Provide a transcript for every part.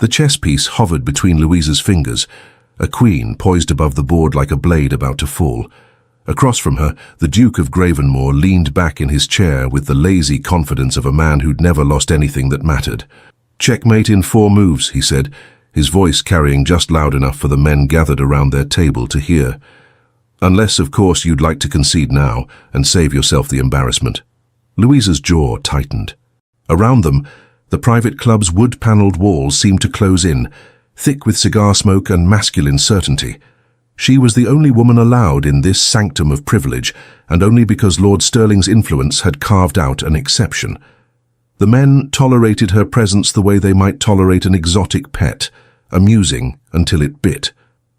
The chess piece hovered between Louisa's fingers, a queen poised above the board like a blade about to fall. Across from her, the Duke of Gravenmore leaned back in his chair with the lazy confidence of a man who'd never lost anything that mattered. "Checkmate in 4 moves," he said, his voice carrying just loud enough for the men gathered around their table to hear. "Unless, of course, you'd like to concede now and save yourself the embarrassment." Louisa's jaw tightened. Around them, the private club's wood-panelled walls seemed to close in, thick with cigar smoke and masculine certainty. She was the only woman allowed in this sanctum of privilege, and only because Lord Stirling's influence had carved out an exception. The men tolerated her presence the way they might tolerate an exotic pet, amusing until it bit.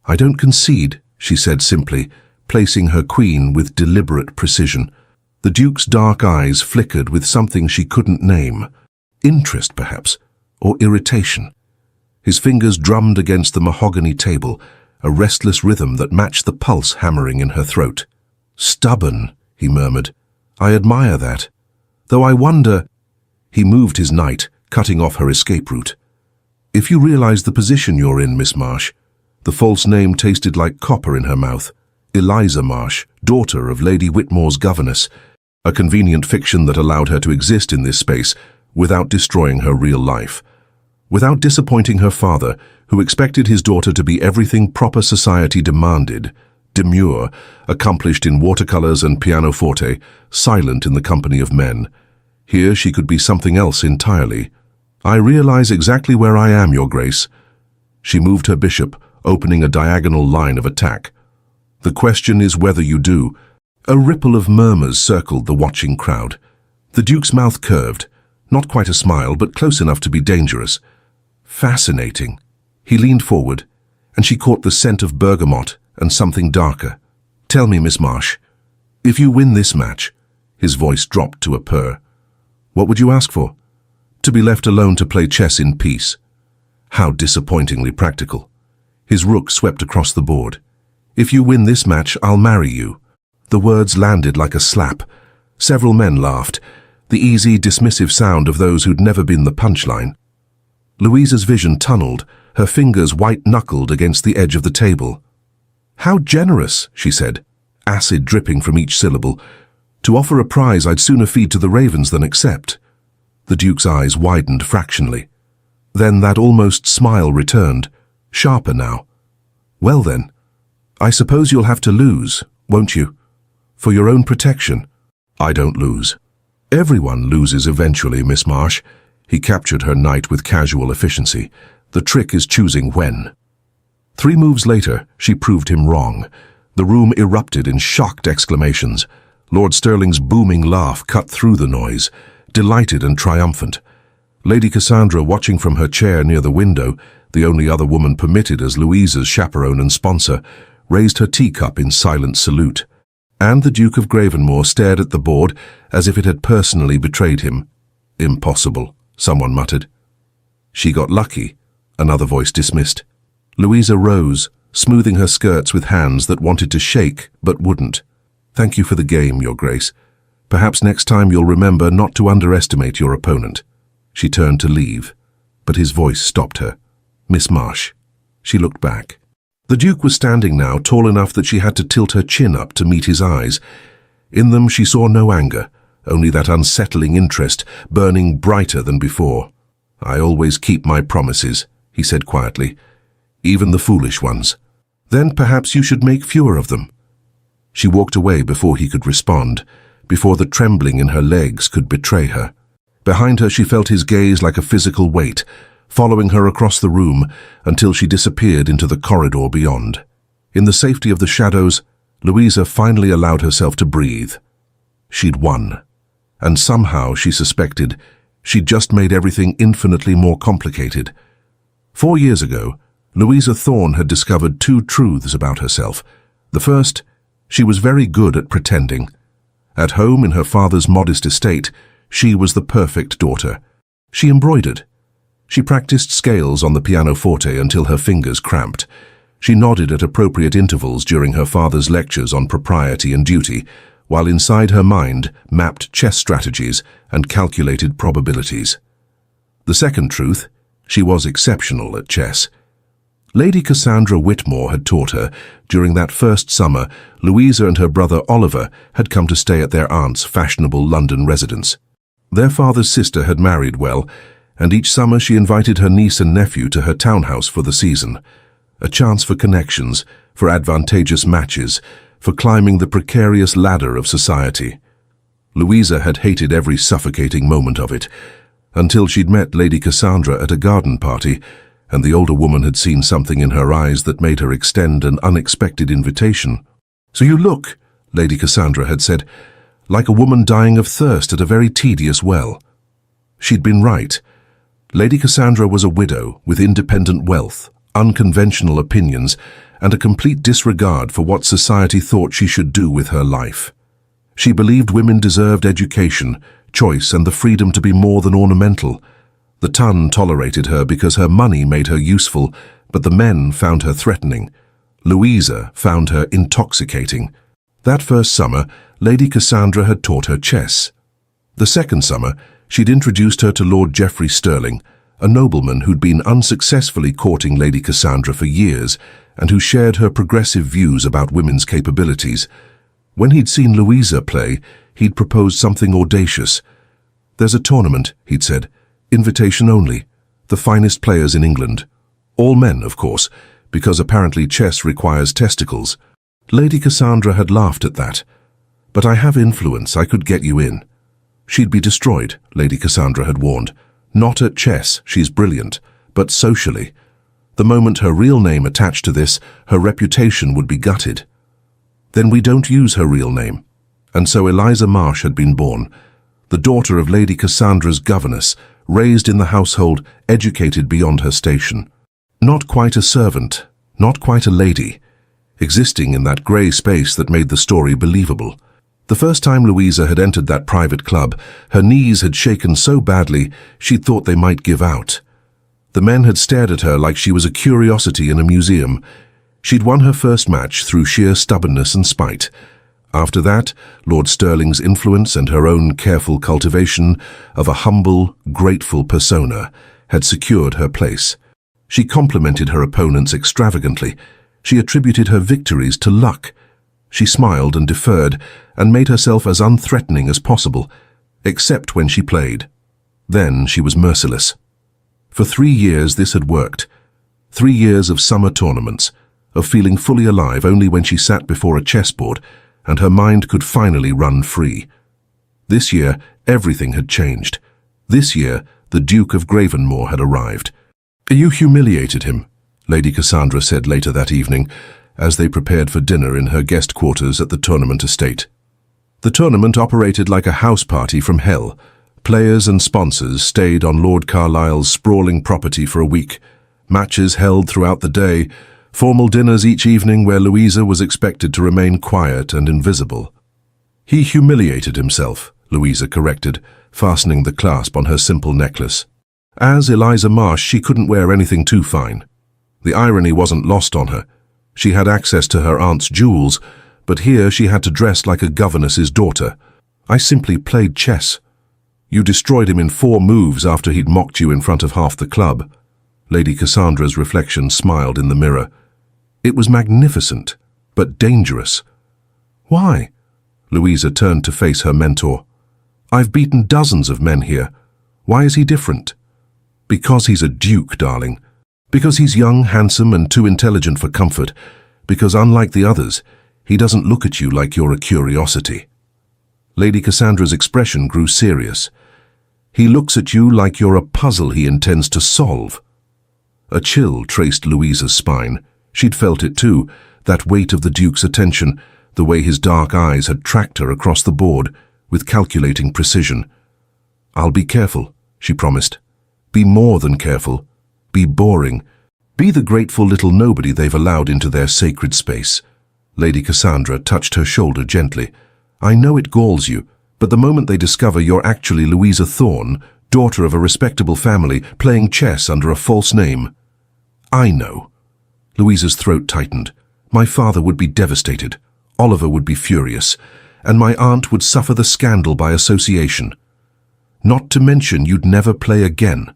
"I don't concede," she said simply, placing her queen with deliberate precision. The Duke's dark eyes flickered with something she couldn't name. Interest, perhaps, or irritation. His fingers drummed against the mahogany table, a restless rhythm that matched the pulse hammering in her throat. "Stubborn," he murmured. "I admire that. Though I wonder—" He moved his knight, cutting off her escape route. "If you realize the position you're in, Miss Marsh." The false name tasted like copper in her mouth. Eliza Marsh, daughter of Lady Whitmore's governess. A convenient fiction that allowed her to exist in this space without destroying her real life. Without disappointing her father, who expected his daughter to be everything proper society demanded. Demure, accomplished in watercolors and pianoforte, silent in the company of men. Here she could be something else entirely. "I realize exactly where I am, Your Grace." She moved her bishop, opening a diagonal line of attack. "The question is whether you do." A ripple of murmurs circled the watching crowd. The Duke's mouth curved, not quite a smile, but close enough to be dangerous. Fascinating. He leaned forward, and she caught the scent of bergamot and something darker. "Tell me, Miss Marsh, if you win this match," his voice dropped to a purr, "what would you ask for? To be left alone to play chess in peace." How disappointingly practical. His rook swept across the board. "If you win this match, I'll marry you." The words landed like a slap. Several men laughed, the easy, dismissive sound of those who'd never been the punchline. Louisa's vision tunneled, her fingers white-knuckled against the edge of the table. "How generous," she said, acid dripping from each syllable. "To offer a prize I'd sooner feed to the ravens than accept." The Duke's eyes widened fractionally. Then that almost smile returned, sharper now. "Well then, I suppose you'll have to lose, won't you? For your own protection." "I don't lose." "Everyone loses eventually, Miss Marsh." He captured her knight with casual efficiency. "The trick is choosing when." 3 moves later, she proved him wrong. The room erupted in shocked exclamations. Lord Stirling's booming laugh cut through the noise, delighted and triumphant. Lady Cassandra, watching from her chair near the window, the only other woman permitted as Louisa's chaperone and sponsor, raised her teacup in silent salute. And the Duke of Gravenmore stared at the board as if it had personally betrayed him. "Impossible," someone muttered. "She got lucky," another voice dismissed. Louisa rose, smoothing her skirts with hands that wanted to shake but wouldn't. "Thank you for the game, Your Grace. Perhaps next time you'll remember not to underestimate your opponent." She turned to leave, but his voice stopped her. "Miss Marsh." She looked back. The Duke was standing now, tall enough that she had to tilt her chin up to meet his eyes. In them she saw no anger, only that unsettling interest, burning brighter than before. "I always keep my promises," he said quietly, "even the foolish ones." "Then perhaps you should make fewer of them." She walked away before he could respond, before the trembling in her legs could betray her. Behind her she felt his gaze like a physical weight, following her across the room until she disappeared into the corridor beyond. In the safety of the shadows, Louisa finally allowed herself to breathe. She'd won. And somehow, she suspected, she'd just made everything infinitely more complicated. 4 years ago, Louisa Thorne had discovered 2 truths about herself. The first, she was very good at pretending. At home in her father's modest estate, she was the perfect daughter. She embroidered. She practiced scales on the pianoforte until her fingers cramped. She nodded at appropriate intervals during her father's lectures on propriety and duty, while inside her mind mapped chess strategies and calculated probabilities. The second truth, She was exceptional at chess. Lady Cassandra Whitmore had taught her. During that first summer, Louisa and her brother Oliver had come to stay at their aunt's fashionable London residence. Their father's sister had married well, and each summer she invited her niece and nephew to her townhouse for the season. A chance for connections, for advantageous matches, for climbing the precarious ladder of society. Louisa had hated every suffocating moment of it, until she'd met Lady Cassandra at a garden party, and the older woman had seen something in her eyes that made her extend an unexpected invitation. "So you look," Lady Cassandra had said, "like a woman dying of thirst at a very tedious well." She'd been right. Lady Cassandra was a widow with independent wealth, unconventional opinions, and a complete disregard for what society thought she should do with her life. She believed women deserved education, choice, and the freedom to be more than ornamental. The ton tolerated her because her money made her useful, but the men found her threatening. Louisa found her intoxicating. That first summer, Lady Cassandra had taught her chess. The second summer, she'd introduced her to Lord Geoffrey Sterling, a nobleman who'd been unsuccessfully courting Lady Cassandra for years and who shared her progressive views about women's capabilities. When he'd seen Louisa play, he'd proposed something audacious. "There's a tournament," he'd said. "Invitation only. The finest players in England. All men, of course, because apparently chess requires testicles." Lady Cassandra had laughed at that. "But I have influence, I could get you in." She'd be destroyed, Lady Cassandra had warned. Not at chess, she's brilliant, but socially. The moment her real name attached to this, her reputation would be gutted. Then we don't use her real name. And so Eliza Marsh had been born, the daughter of Lady Cassandra's governess, raised in the household, educated beyond her station. Not quite a servant, not quite a lady, existing in that grey space that made the story believable. The first time Louisa had entered that private club, her knees had shaken so badly she'd thought they might give out. The men had stared at her like she was a curiosity in a museum. She'd won her first match through sheer stubbornness and spite. After that, Lord Sterling's influence and her own careful cultivation of a humble, grateful persona had secured her place. She complimented her opponents extravagantly. She attributed her victories to luck. She smiled and deferred and made herself as unthreatening as possible, except when she played. Then she was merciless. For 3 years this had worked. 3 years of summer tournaments, of feeling fully alive only when she sat before a chessboard and her mind could finally run free. This year, everything had changed. This year, the Duke of Gravenmore had arrived. "You humiliated him," Lady Cassandra said later that evening, as they prepared for dinner in her guest quarters at the tournament estate. The tournament operated like a house party from hell. Players and sponsors stayed on Lord Carlisle's sprawling property for a week. Matches held throughout the day, formal dinners each evening where Louisa was expected to remain quiet and invisible. "He humiliated himself," Louisa corrected, fastening the clasp on her simple necklace. As Eliza Marsh, she couldn't wear anything too fine. The irony wasn't lost on her. She had access to her aunt's jewels, but here she had to dress like a governess's daughter. "I simply played chess. You destroyed him in 4 moves after he'd mocked you in front of half the club." Lady Cassandra's reflection smiled in the mirror. It was magnificent, but dangerous. "Why?" Louisa turned to face her mentor. "I've beaten dozens of men here. Why is he different?" "Because he's a duke, darling. Because he's young, handsome, and too intelligent for comfort. Because unlike the others, he doesn't look at you like you're a curiosity." Lady Cassandra's expression grew serious. "He looks at you like you're a puzzle he intends to solve." A chill traced Louisa's spine. She'd felt it too, that weight of the Duke's attention, the way his dark eyes had tracked her across the board with calculating precision. "I'll be careful," she promised. "Be more than careful. Be boring. Be the grateful little nobody they've allowed into their sacred space." Lady Cassandra touched her shoulder gently. "I know it galls you, but the moment they discover you're actually Louisa Thorne, daughter of a respectable family, playing chess under a false name—" "I know." Louisa's throat tightened. "My father would be devastated. Oliver would be furious. And my aunt would suffer the scandal by association. Not to mention you'd never play again.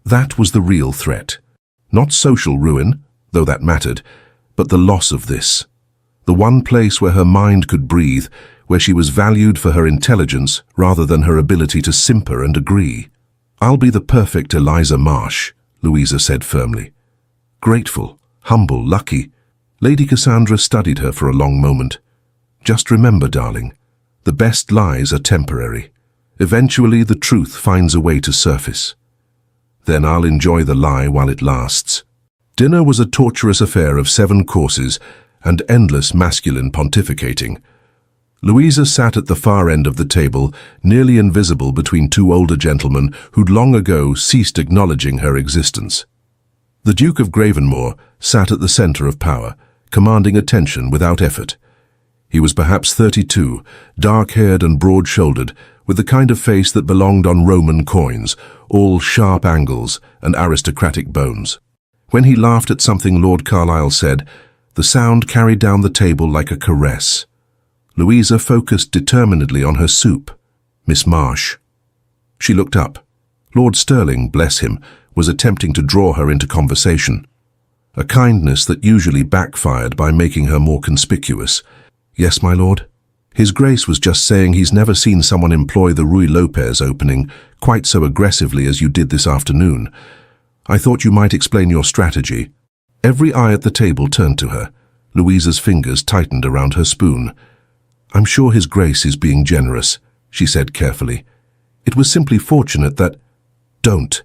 That was the real threat. Not social ruin, though that mattered, but the loss of this. The one place where her mind could breathe, where she was valued for her intelligence rather than her ability to simper and agree. "I'll be the perfect Eliza Marsh," Louisa said firmly. Grateful, humble, lucky. Lady Cassandra studied her for a long moment. "Just remember, darling, the best lies are temporary. Eventually the truth finds a way to surface. Then I'll enjoy the lie while it lasts." Dinner was a torturous affair of 7 courses and endless masculine pontificating. Louisa sat at the far end of the table, nearly invisible between 2 older gentlemen who'd long ago ceased acknowledging her existence. The Duke of Gravenmore sat at the center of power, commanding attention without effort. He was perhaps 32, dark-haired and broad-shouldered, with the kind of face that belonged on Roman coins, all sharp angles and aristocratic bones. When he laughed at something Lord Carlisle said, the sound carried down the table like a caress. Louisa focused determinedly on her soup. Miss Marsh. She looked up. Lord Stirling, bless him, was attempting to draw her into conversation. A kindness that usually backfired by making her more conspicuous. "Yes, my lord?" His Grace was just saying he's never seen someone employ the Ruy Lopez opening quite so aggressively as you did this afternoon. I thought you might explain your strategy. Every eye at the table turned to her. Louisa's fingers tightened around her spoon. "I'm sure His Grace is being generous," she said carefully. "It was simply fortunate that—" "Don't."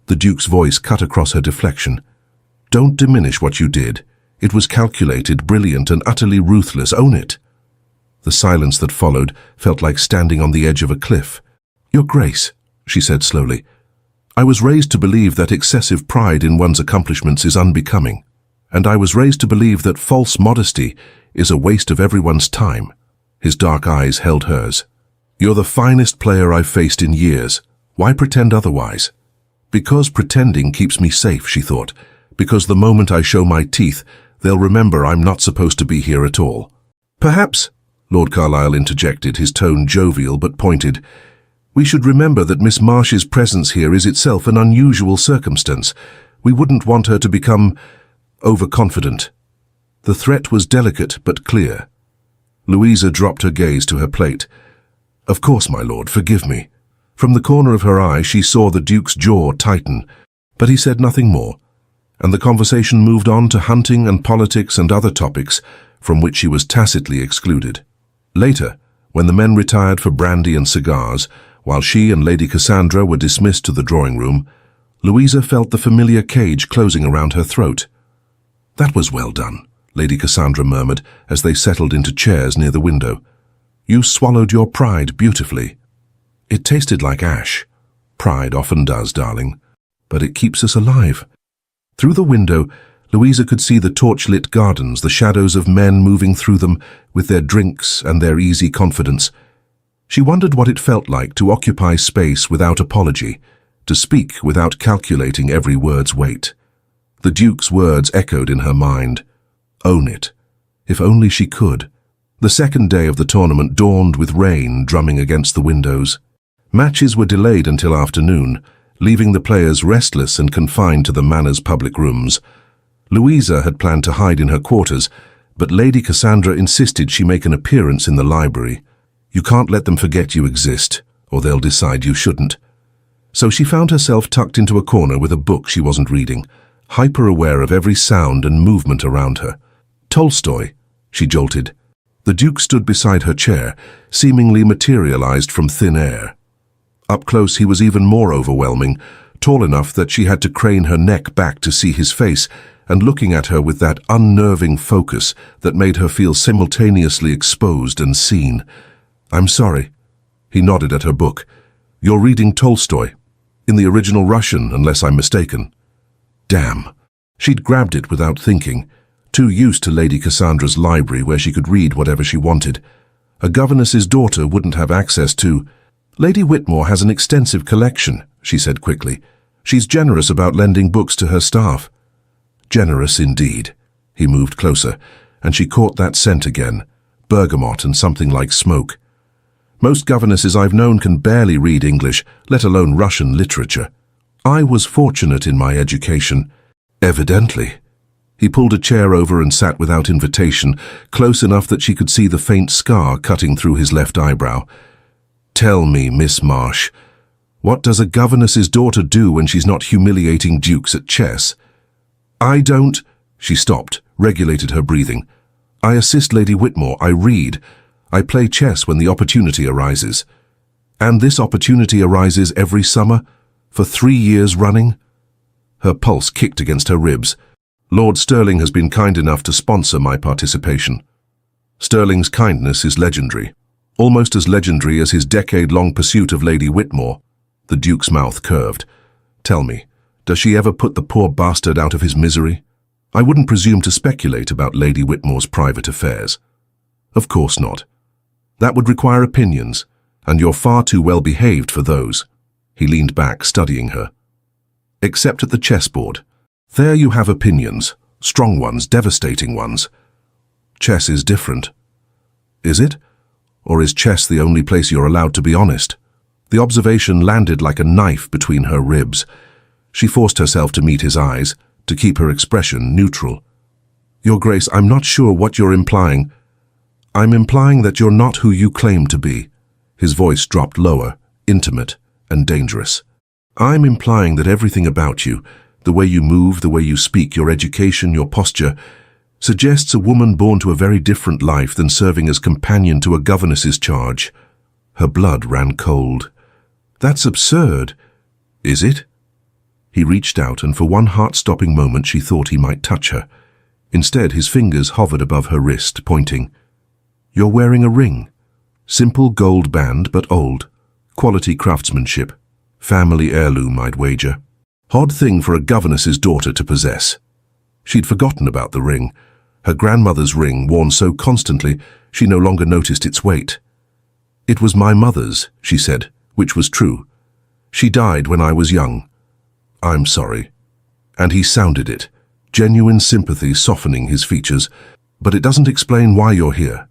The Duke's voice cut across her deflection. "Don't diminish what you did. It was calculated, brilliant, and utterly ruthless. Own it." The silence that followed felt like standing on the edge of a cliff. "Your Grace," she said slowly, "I was raised to believe that excessive pride in one's accomplishments is unbecoming, and I was raised to believe that false modesty is a waste of everyone's time." His dark eyes held hers. "You're the finest player I've faced in years. Why pretend otherwise?" "Because pretending keeps me safe," she thought. "Because the moment I show my teeth, they'll remember I'm not supposed to be here at all." "Perhaps," Lord Carlisle interjected, his tone jovial but pointed, "we should remember that Miss Marsh's presence here is itself an unusual circumstance. We wouldn't want her to become overconfident." The threat was delicate but clear. Louisa dropped her gaze to her plate. "Of course, my lord, forgive me." From the corner of her eye she saw the Duke's jaw tighten, but he said nothing more, and the conversation moved on to hunting and politics and other topics from which she was tacitly excluded. Later, when the men retired for brandy and cigars, while she and Lady Cassandra were dismissed to the drawing-room, Louisa felt the familiar cage closing around her throat. "That was well done," Lady Cassandra murmured as they settled into chairs near the window. "You swallowed your pride beautifully." "It tasted like ash. Pride often does, darling. But it keeps us alive." Through the window, Louisa could see the torch-lit gardens, the shadows of men moving through them with their drinks and their easy confidence. She wondered what it felt like to occupy space without apology, to speak without calculating every word's weight. The Duke's words echoed in her mind. Own it. If only she could. The second day of the tournament dawned with rain drumming against the windows. Matches were delayed until afternoon, leaving the players restless and confined to the Manor's public rooms. Louisa had planned to hide in her quarters, but Lady Cassandra insisted she make an appearance in the library. You can't let them forget you exist, or they'll decide you shouldn't. So she found herself tucked into a corner with a book she wasn't reading, hyper-aware of every sound and movement around her. "Tolstoy," she jolted. The Duke stood beside her chair, seemingly materialized from thin air. Up close he was even more overwhelming, tall enough that she had to crane her neck back to see his face, and looking at her with that unnerving focus that made her feel simultaneously exposed and seen. "I'm sorry." He nodded at her book. "You're reading Tolstoy. In the original Russian, unless I'm mistaken." Damn. She'd grabbed it without thinking, too used to Lady Cassandra's library where she could read whatever she wanted. A governess's daughter wouldn't have access to... "Lady Whitmore has an extensive collection," she said quickly. "She's generous about lending books to her staff." Generous indeed. He moved closer, and she caught that scent again, bergamot and something like smoke. "Most governesses I've known can barely read English, let alone Russian literature." I was fortunate in my education. Evidently. He pulled a chair over and sat without invitation, close enough that she could see the faint scar cutting through his left eyebrow. Tell me, Miss Marsh, what does a governess's daughter do when she's not humiliating dukes at chess? I don't... She stopped, regulated her breathing. I assist Lady Whitmore, I read. I play chess when the opportunity arises. And this opportunity arises every summer, for 3 years running? Her pulse kicked against her ribs. Lord Sterling has been kind enough to sponsor my participation. Sterling's kindness is legendary, almost as legendary as his decade-long pursuit of Lady Whitmore. The Duke's mouth curved. Tell me, does she ever put the poor bastard out of his misery? I wouldn't presume to speculate about Lady Whitmore's private affairs. Of course not. That would require opinions, and you're far too well behaved for those. He leaned back, studying her. Except at the chessboard. There you have opinions, strong ones, devastating ones. Chess is different. Is it? Or is chess the only place you're allowed to be honest? The observation landed like a knife between her ribs. She forced herself to meet his eyes, to keep her expression neutral. Your Grace, I'm not sure what you're implying. I'm implying that you're not who you claim to be. His voice dropped lower, intimate and dangerous. I'm implying that everything about you, the way you move, the way you speak, your education, your posture, suggests a woman born to a very different life than serving as companion to a governess's charge. Her blood ran cold. That's absurd. Is it? He reached out, and for one heart-stopping moment she thought he might touch her. Instead, his fingers hovered above her wrist, pointing. You're wearing a ring. Simple gold band, but old. Quality craftsmanship. Family heirloom, I'd wager. Odd thing for a governess's daughter to possess. She'd forgotten about the ring. Her grandmother's ring, worn so constantly, she no longer noticed its weight. It was my mother's, she said, which was true. She died when I was young. I'm sorry. And he sounded it, genuine sympathy softening his features. But it doesn't explain why you're here.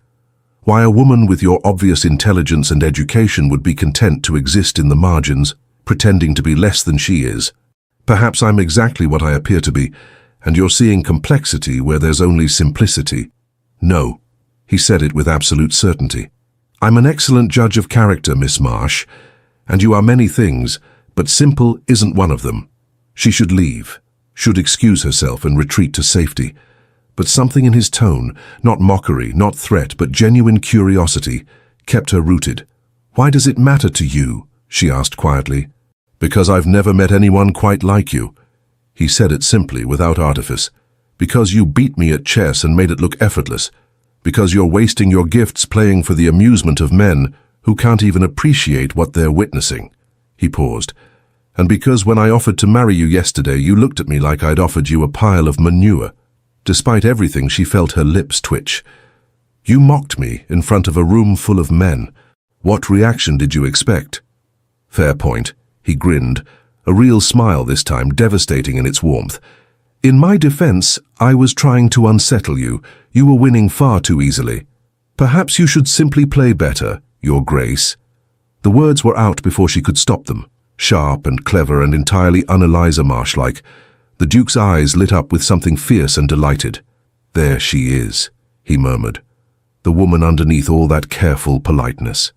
Why a woman with your obvious intelligence and education would be content to exist in the margins, pretending to be less than she is. Perhaps I'm exactly what I appear to be, and you're seeing complexity where there's only simplicity. No, he said it with absolute certainty. I'm an excellent judge of character, Miss Marsh, and you are many things, but simple isn't one of them. She should leave, should excuse herself and retreat to safety. But something in his tone, not mockery, not threat, but genuine curiosity, kept her rooted. Why does it matter to you? She asked quietly. Because I've never met anyone quite like you. He said it simply, without artifice. Because you beat me at chess and made it look effortless. Because you're wasting your gifts playing for the amusement of men who can't even appreciate what they're witnessing. He paused. And because when I offered to marry you yesterday, you looked at me like I'd offered you a pile of manure. Despite everything, she felt her lips twitch. You mocked me in front of a room full of men. What reaction did you expect? Fair point. He grinned, a real smile this time, devastating in its warmth. In my defense, I was trying to unsettle you. You were winning far too easily. Perhaps you should simply play better, Your Grace. The words were out before she could stop them, sharp and clever and entirely un-Eliza Marsh-like. The Duke's eyes lit up with something fierce and delighted. There she is, he murmured, the woman underneath all that careful politeness.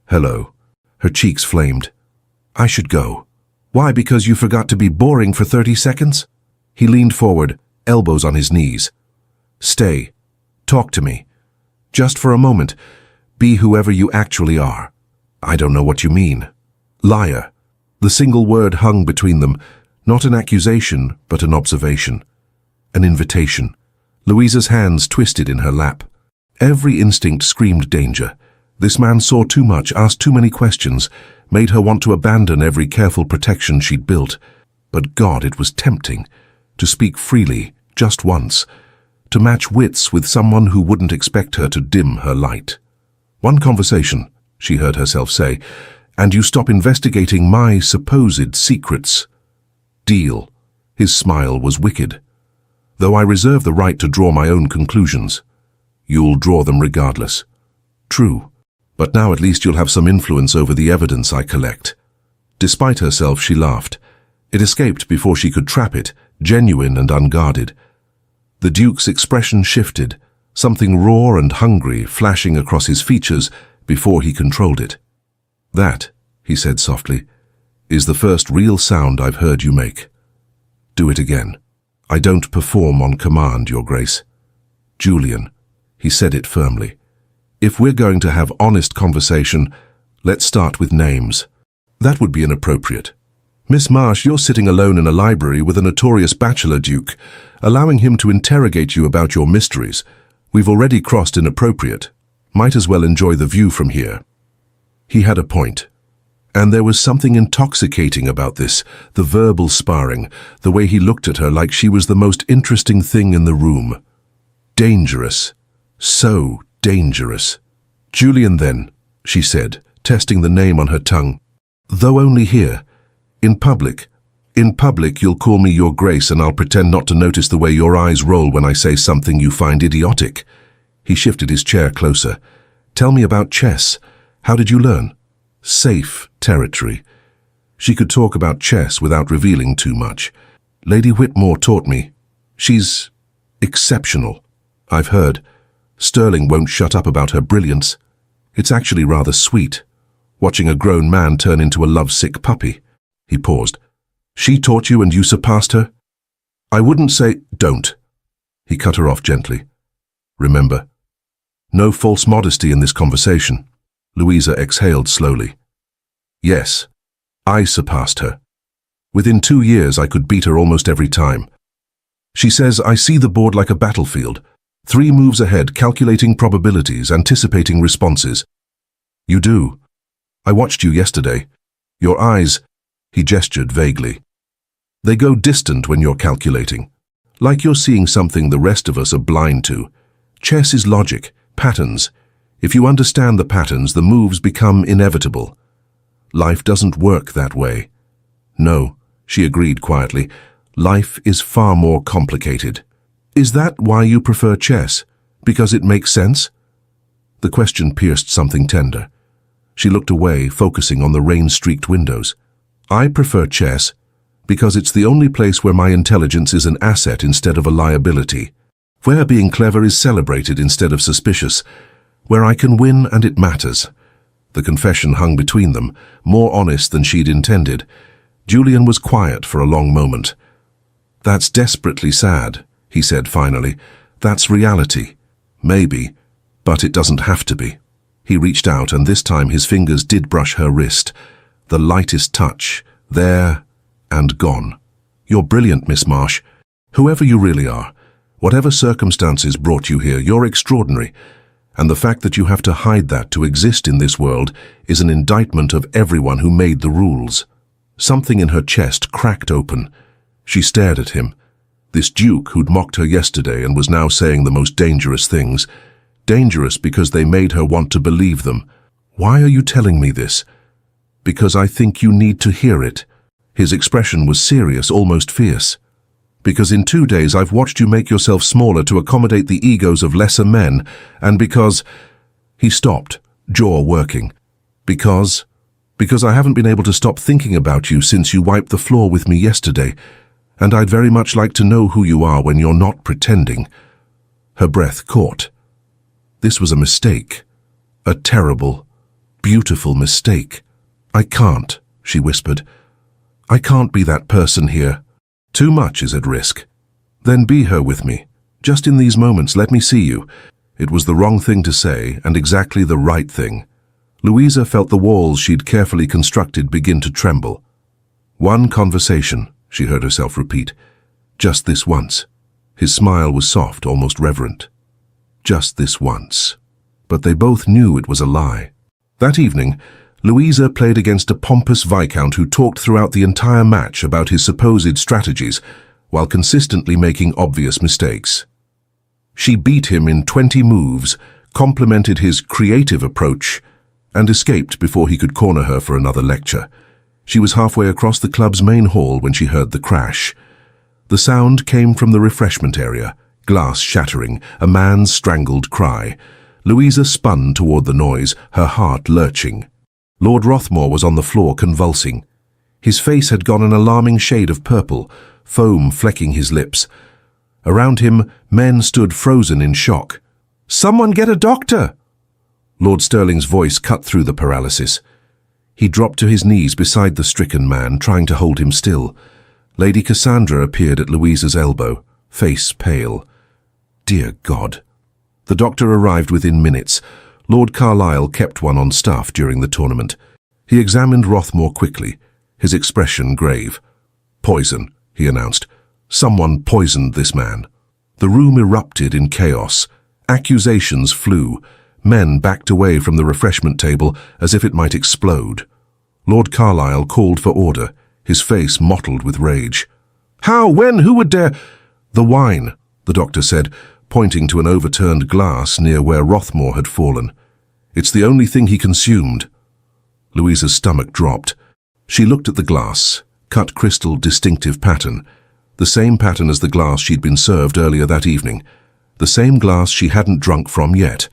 Hello. Her cheeks flamed. I should go. Why, because you forgot to be boring for 30 seconds? He leaned forward, elbows on his knees. Stay. Talk to me. Just for a moment. Be whoever you actually are. I don't know what you mean. Liar. The single word hung between them, not an accusation, but an observation. An invitation. Louisa's hands twisted in her lap. Every instinct screamed danger. This man saw too much, asked too many questions, made her want to abandon every careful protection she'd built. But God, it was tempting. To speak freely, just once. To match wits with someone who wouldn't expect her to dim her light. One conversation, she heard herself say, and you stop investigating my supposed secrets. Deal. His smile was wicked. Though I reserve the right to draw my own conclusions. You'll draw them regardless. True. But now at least you'll have some influence over the evidence I collect. Despite herself, she laughed. It escaped before she could trap it, genuine and unguarded. The Duke's expression shifted, something raw and hungry flashing across his features before he controlled it. "That," he said softly, "is the first real sound I've heard you make. Do it again. I don't perform on command, Your Grace." "Julian," he said it firmly, "if we're going to have honest conversation, let's start with names." "That would be inappropriate. Miss Marsh, you're sitting alone in a library with a notorious bachelor duke, allowing him to interrogate you about your mysteries. We've already crossed inappropriate. Might as well enjoy the view from here." He had a point. And there was something intoxicating about this, the verbal sparring, the way he looked at her like she was the most interesting thing in the room. Dangerous. So dangerous. "Julian, then," she said, testing the name on her tongue. "Though only here. In public. In public, you'll call me Your Grace, and I'll pretend not to notice the way your eyes roll when I say something you find idiotic." He shifted his chair closer. "Tell me about chess. How did you learn?" Safe territory. She could talk about chess without revealing too much. "Lady Whitmore taught me. She's exceptional. I've heard. Sterling won't shut up about her brilliance. It's actually rather sweet, watching a grown man turn into a lovesick puppy." He paused. "She taught you and you surpassed her?" "I wouldn't say—" "Don't." He cut her off gently. "Remember, no false modesty in this conversation." Louisa exhaled slowly. "Yes, I surpassed her. Within 2 years I could beat her almost every time. She says, I see the board like a battlefield, 3 moves ahead, calculating probabilities, anticipating responses. You do. I watched you yesterday. Your eyes," he gestured vaguely, "they go distant when you're calculating, like you're seeing something the rest of us are blind to. Chess is logic, patterns. If you understand the patterns, the moves become inevitable. Life doesn't work that way." "No," she agreed quietly. "Life is far more complicated." "Is that why you prefer chess? Because it makes sense?" The question pierced something tender. She looked away, focusing on the rain-streaked windows. "I prefer chess because it's the only place where my intelligence is an asset instead of a liability, where being clever is celebrated instead of suspicious, where I can win and it matters." The confession hung between them, more honest than she'd intended. Julian was quiet for a long moment. "That's desperately sad," he said finally. "That's reality. Maybe, but it doesn't have to be." He reached out, and this time his fingers did brush her wrist. The lightest touch, there and gone. "You're brilliant, Miss Marsh. Whoever you really are, whatever circumstances brought you here, you're extraordinary. And the fact that you have to hide that to exist in this world is an indictment of everyone who made the rules." Something in her chest cracked open. She stared at him. This duke who'd mocked her yesterday and was now saying the most dangerous things. Dangerous because they made her want to believe them. "Why are you telling me this?" "Because I think you need to hear it." His expression was serious, almost fierce. "Because in 2 days I've watched you make yourself smaller to accommodate the egos of lesser men, and because—" He stopped, jaw working. Because I haven't been able to stop thinking about you since you wiped the floor with me yesterday, and I'd very much like to know who you are when you're not pretending." Her breath caught. This was a mistake. A terrible, beautiful mistake. "I can't," she whispered. "I can't be that person here. Too much is at risk." "Then be her with me. Just in these moments, let me see you." It was the wrong thing to say, and exactly the right thing. Louisa felt the walls she'd carefully constructed begin to tremble. "One conversation," she heard herself repeat. "Just this once." His smile was soft, almost reverent. Just this once. But they both knew it was a lie. That evening, Louisa played against a pompous viscount who talked throughout the entire match about his supposed strategies, while consistently making obvious mistakes. She beat him in 20 moves, complimented his creative approach, and escaped before he could corner her for another lecture. She was halfway across the club's main hall when she heard the crash. The sound came from the refreshment area, glass shattering, a man's strangled cry. Louisa spun toward the noise, her heart lurching. Lord Rothmore was on the floor convulsing. His face had gone an alarming shade of purple, foam flecking his lips. Around him, men stood frozen in shock. "Someone get a doctor!" Lord Stirling's voice cut through the paralysis. He dropped to his knees beside the stricken man, trying to hold him still. Lady Cassandra appeared at Louisa's elbow, face pale. Dear God. The doctor arrived within minutes. Lord Carlisle kept one on staff during the tournament. He examined Rothmore quickly, his expression grave. "Poison," he announced. "Someone poisoned this man." The room erupted in chaos. Accusations flew. Men backed away from the refreshment table as if it might explode. Lord Carlisle called for order, his face mottled with rage. "How? When? Who would dare—" "The wine," the doctor said, pointing to an overturned glass near where Rothmore had fallen. "It's the only thing he consumed." Louisa's stomach dropped. She looked at the glass, cut crystal distinctive pattern, the same pattern as the glass she'd been served earlier that evening, the same glass she hadn't drunk from yet.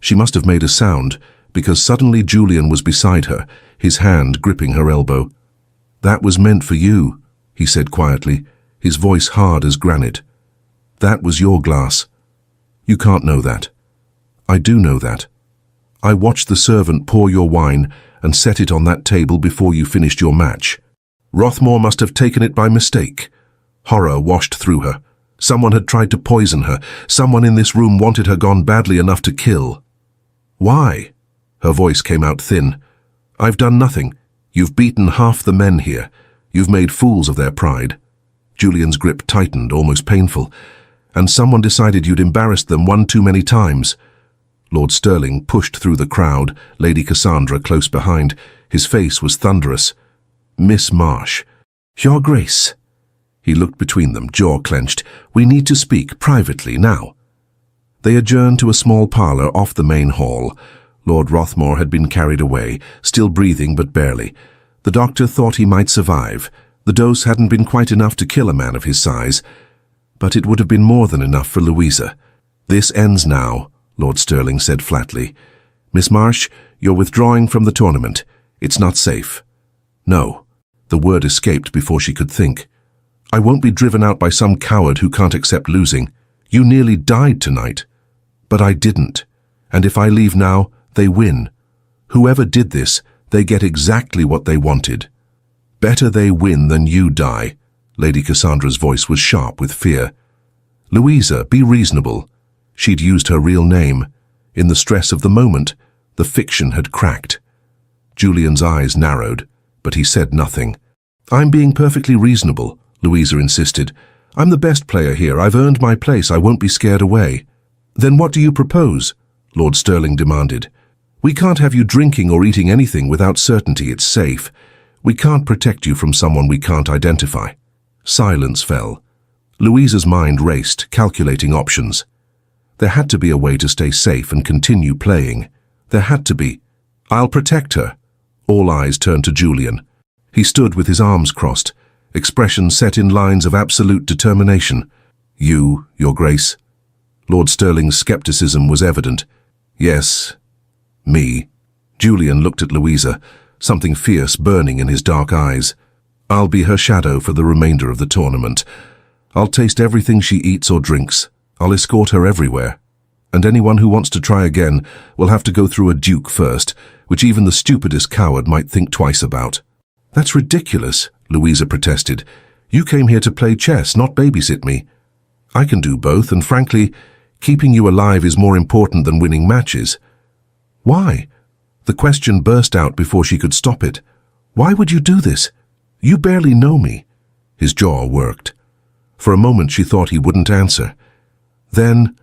She must have made a sound, because suddenly Julian was beside her, his hand gripping her elbow. "That was meant for you," he said quietly, his voice hard as granite. "That was your glass. You can't know that. I do know that. I watched the servant pour your wine and set it on that table before you finished your match. Rothmore must have taken it by mistake." Horror washed through her. Someone had tried to poison her. Someone in this room wanted her gone badly enough to kill. "Why?" Her voice came out thin. "I've done nothing. You've beaten half the men here. You've made fools of their pride." Julian's grip tightened, almost painful. "And someone decided you'd embarrassed them one too many times." Lord Stirling pushed through the crowd, Lady Cassandra close behind. His face was thunderous. "Miss Marsh." "Your Grace." He looked between them, jaw clenched. "We need to speak privately now." They adjourned to a small parlour off the main hall. Lord Rothmore had been carried away, still breathing but barely. The doctor thought he might survive. The dose hadn't been quite enough to kill a man of his size, but it would have been more than enough for Louisa. "This ends now," Lord Stirling said flatly. "Miss Marsh, you're withdrawing from the tournament. It's not safe." "No." The word escaped before she could think. "I won't be driven out by some coward who can't accept losing. You nearly died tonight." "But I didn't. And if I leave now, they win. Whoever did this, they get exactly what they wanted." "Better they win than you die." Lady Cassandra's voice was sharp with fear. "Louisa, be reasonable." She'd used her real name. In the stress of the moment, the fiction had cracked. Julian's eyes narrowed, but he said nothing. "I'm being perfectly reasonable," Louisa insisted. "I'm the best player here. I've earned my place. I won't be scared away." "Then what do you propose?" Lord Stirling demanded. "We can't have you drinking or eating anything without certainty it's safe. We can't protect you from someone we can't identify." Silence fell. Louisa's mind raced, calculating options. There had to be a way to stay safe and continue playing. There had to be. "I'll protect her." All eyes turned to Julian. He stood with his arms crossed, expression set in lines of absolute determination. "You, Your Grace." Lord Stirling's skepticism was evident. "Yes, me." Julian looked at Louisa, something fierce burning in his dark eyes. "I'll be her shadow for the remainder of the tournament. I'll taste everything she eats or drinks. I'll escort her everywhere. And anyone who wants to try again will have to go through a duke first, which even the stupidest coward might think twice about." "That's ridiculous," Louisa protested. "You came here to play chess, not babysit me." "I can do both, and frankly, keeping you alive is more important than winning matches." "Why?" The question burst out before she could stop it. "Why would you do this? You barely know me." His jaw worked. For a moment she thought he wouldn't answer. Then,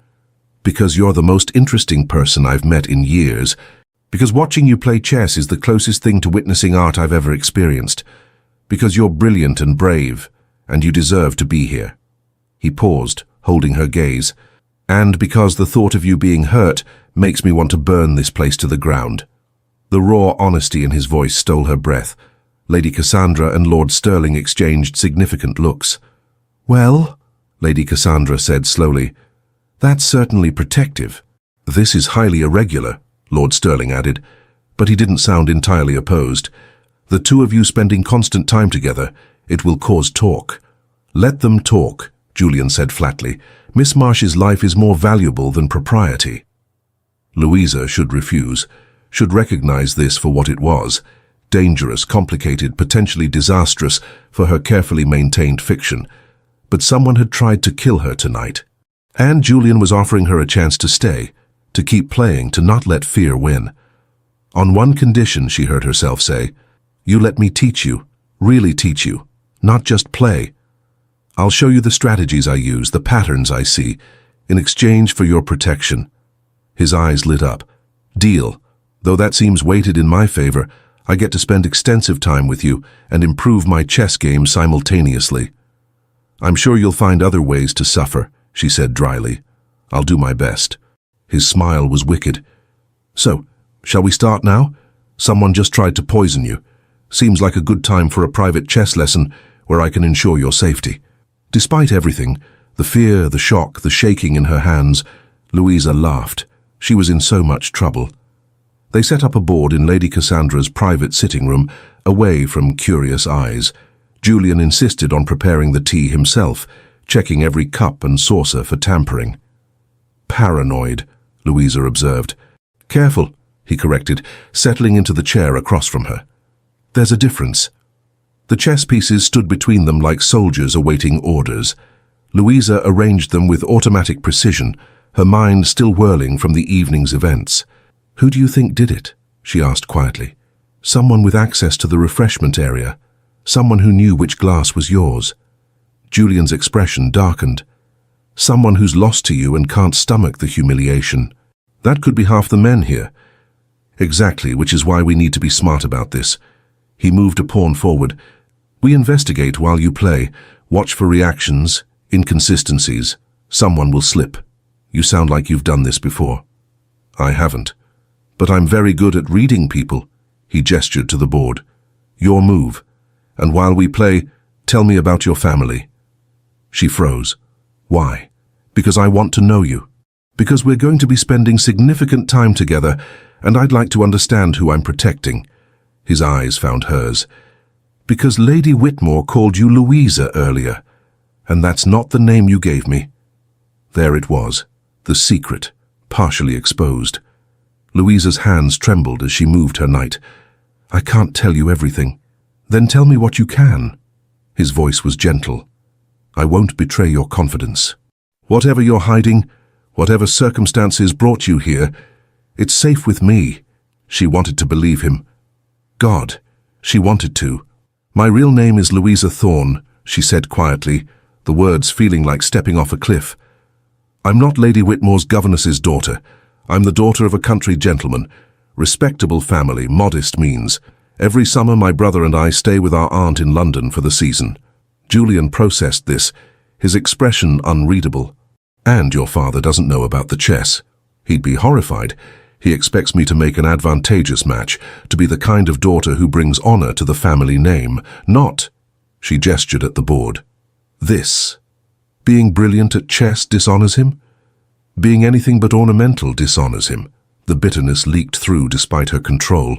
"Because you're the most interesting person I've met in years. Because watching you play chess is the closest thing to witnessing art I've ever experienced. Because you're brilliant and brave, and you deserve to be here." He paused, holding her gaze. "And because the thought of you being hurt makes me want to burn this place to the ground." The raw honesty in his voice stole her breath. Lady Cassandra and Lord Stirling exchanged significant looks. "Well," Lady Cassandra said slowly, "that's certainly protective." "This is highly irregular," Lord Stirling added, but he didn't sound entirely opposed. The two of you spending constant time together, it will cause talk. Let them talk, Julian said flatly. Miss Marsh's life is more valuable than propriety. Louisa should refuse, should recognize this for what it was, dangerous, complicated, potentially disastrous for her carefully maintained fiction. But someone had tried to kill her tonight. And Julian was offering her a chance to stay, to keep playing, to not let fear win. On one condition, she heard herself say, you let me teach you, really teach you, not just play. I'll show you the strategies I use, the patterns I see, in exchange for your protection. His eyes lit up. Deal. Though that seems weighted in my favor, I get to spend extensive time with you and improve my chess game simultaneously. I'm sure you'll find other ways to suffer, she said dryly. I'll do my best. His smile was wicked. So, shall we start now? Someone just tried to poison you. Seems like a good time for a private chess lesson where I can ensure your safety. Despite everything, the fear, the shock, the shaking in her hands, Louisa laughed. She was in so much trouble. They set up a board in Lady Cassandra's private sitting room, away from curious eyes. Julian insisted on preparing the tea himself, checking every cup and saucer for tampering. Paranoid, Louisa observed. Careful, he corrected, settling into the chair across from her. There's a difference. The chess pieces stood between them like soldiers awaiting orders. Louisa arranged them with automatic precision, her mind still whirling from the evening's events. Who do you think did it? She asked quietly. Someone with access to the refreshment area. Someone who knew which glass was yours. Julian's expression darkened. Someone who's lost to you and can't stomach the humiliation. That could be half the men here. Exactly, which is why we need to be smart about this. He moved a pawn forward. We investigate while you play. Watch for reactions, inconsistencies. Someone will slip. You sound like you've done this before. I haven't. But I'm very good at reading people. He gestured to the board. Your move. And while we play, tell me about your family. She froze. Why? Because I want to know you. Because we're going to be spending significant time together, and I'd like to understand who I'm protecting. His eyes found hers. Because Lady Whitmore called you Louisa earlier, and that's not the name you gave me. There it was, the secret, partially exposed. Louisa's hands trembled as she moved her knight. I can't tell you everything. Then tell me what you can. His voice was gentle. I won't betray your confidence. Whatever you're hiding, whatever circumstances brought you here, it's safe with me. She wanted to believe him. God, she wanted to. My real name is Louisa Thorne, she said quietly, the words feeling like stepping off a cliff. I'm not Lady Whitmore's governess's daughter. I'm the daughter of a country gentleman. Respectable family, modest means. Every summer my brother and I stay with our aunt in London for the season. Julian processed this, his expression unreadable. And your father doesn't know about the chess. He'd be horrified. He expects me to make an advantageous match, to be the kind of daughter who brings honor to the family name, not, she gestured at the board, this. Being brilliant at chess dishonors him? Being anything but ornamental dishonors him. The bitterness leaked through despite her control.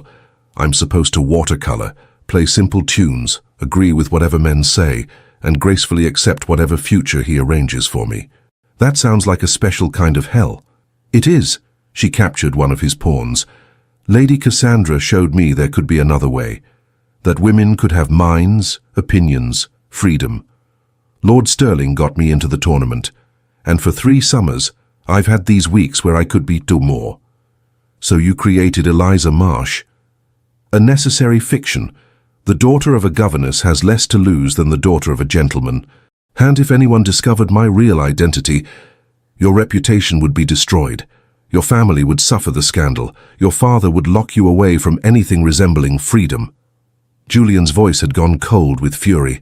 I'm supposed to watercolor, play simple tunes, agree with whatever men say, and gracefully accept whatever future he arranges for me. That sounds like a special kind of hell. It is. She captured one of his pawns. Lady Cassandra showed me there could be another way, that women could have minds, opinions, freedom. Lord Stirling got me into the tournament, and for 3 summers, I've had these weeks where I could be do more. So you created Eliza Marsh. A necessary fiction. The daughter of a governess has less to lose than the daughter of a gentleman. And if anyone discovered my real identity, your reputation would be destroyed. Your family would suffer the scandal. Your father would lock you away from anything resembling freedom. Julian's voice had gone cold with fury.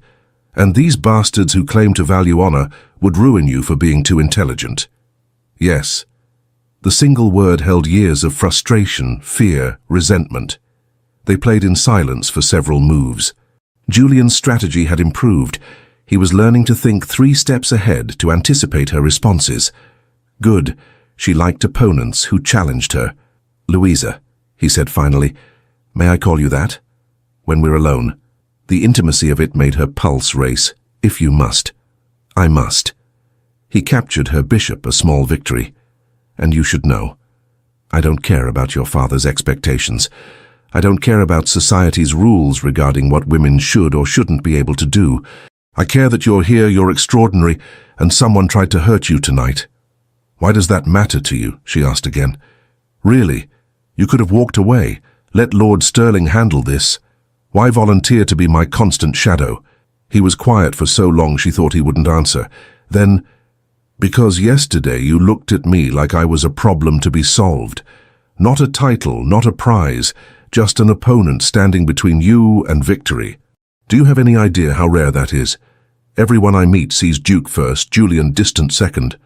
And these bastards who claim to value honor would ruin you for being too intelligent. Yes. The single word held years of frustration, fear, resentment. They played in silence for several moves. Julian's strategy had improved. He was learning to think 3 steps ahead to anticipate her responses. Good. She liked opponents who challenged her. Louisa, he said finally, may I call you that? when we're alone. The intimacy of it made her pulse race. If you must. I must. He captured her bishop, a small victory. And you should know. I don't care about your father's expectations. I don't care about society's rules regarding what women should or shouldn't be able to do. I care that you're here, you're extraordinary, and someone tried to hurt you tonight. Why does that matter to you? She asked again. Really? You could have walked away. Let Lord Sterling handle this. Why volunteer to be my constant shadow? He was quiet for so long she thought he wouldn't answer. Then, because yesterday you looked at me like I was a problem to be solved. Not a title, not a prize, just an opponent standing between you and victory. Do you have any idea how rare that is? Everyone I meet sees Duke first, Julian distant second.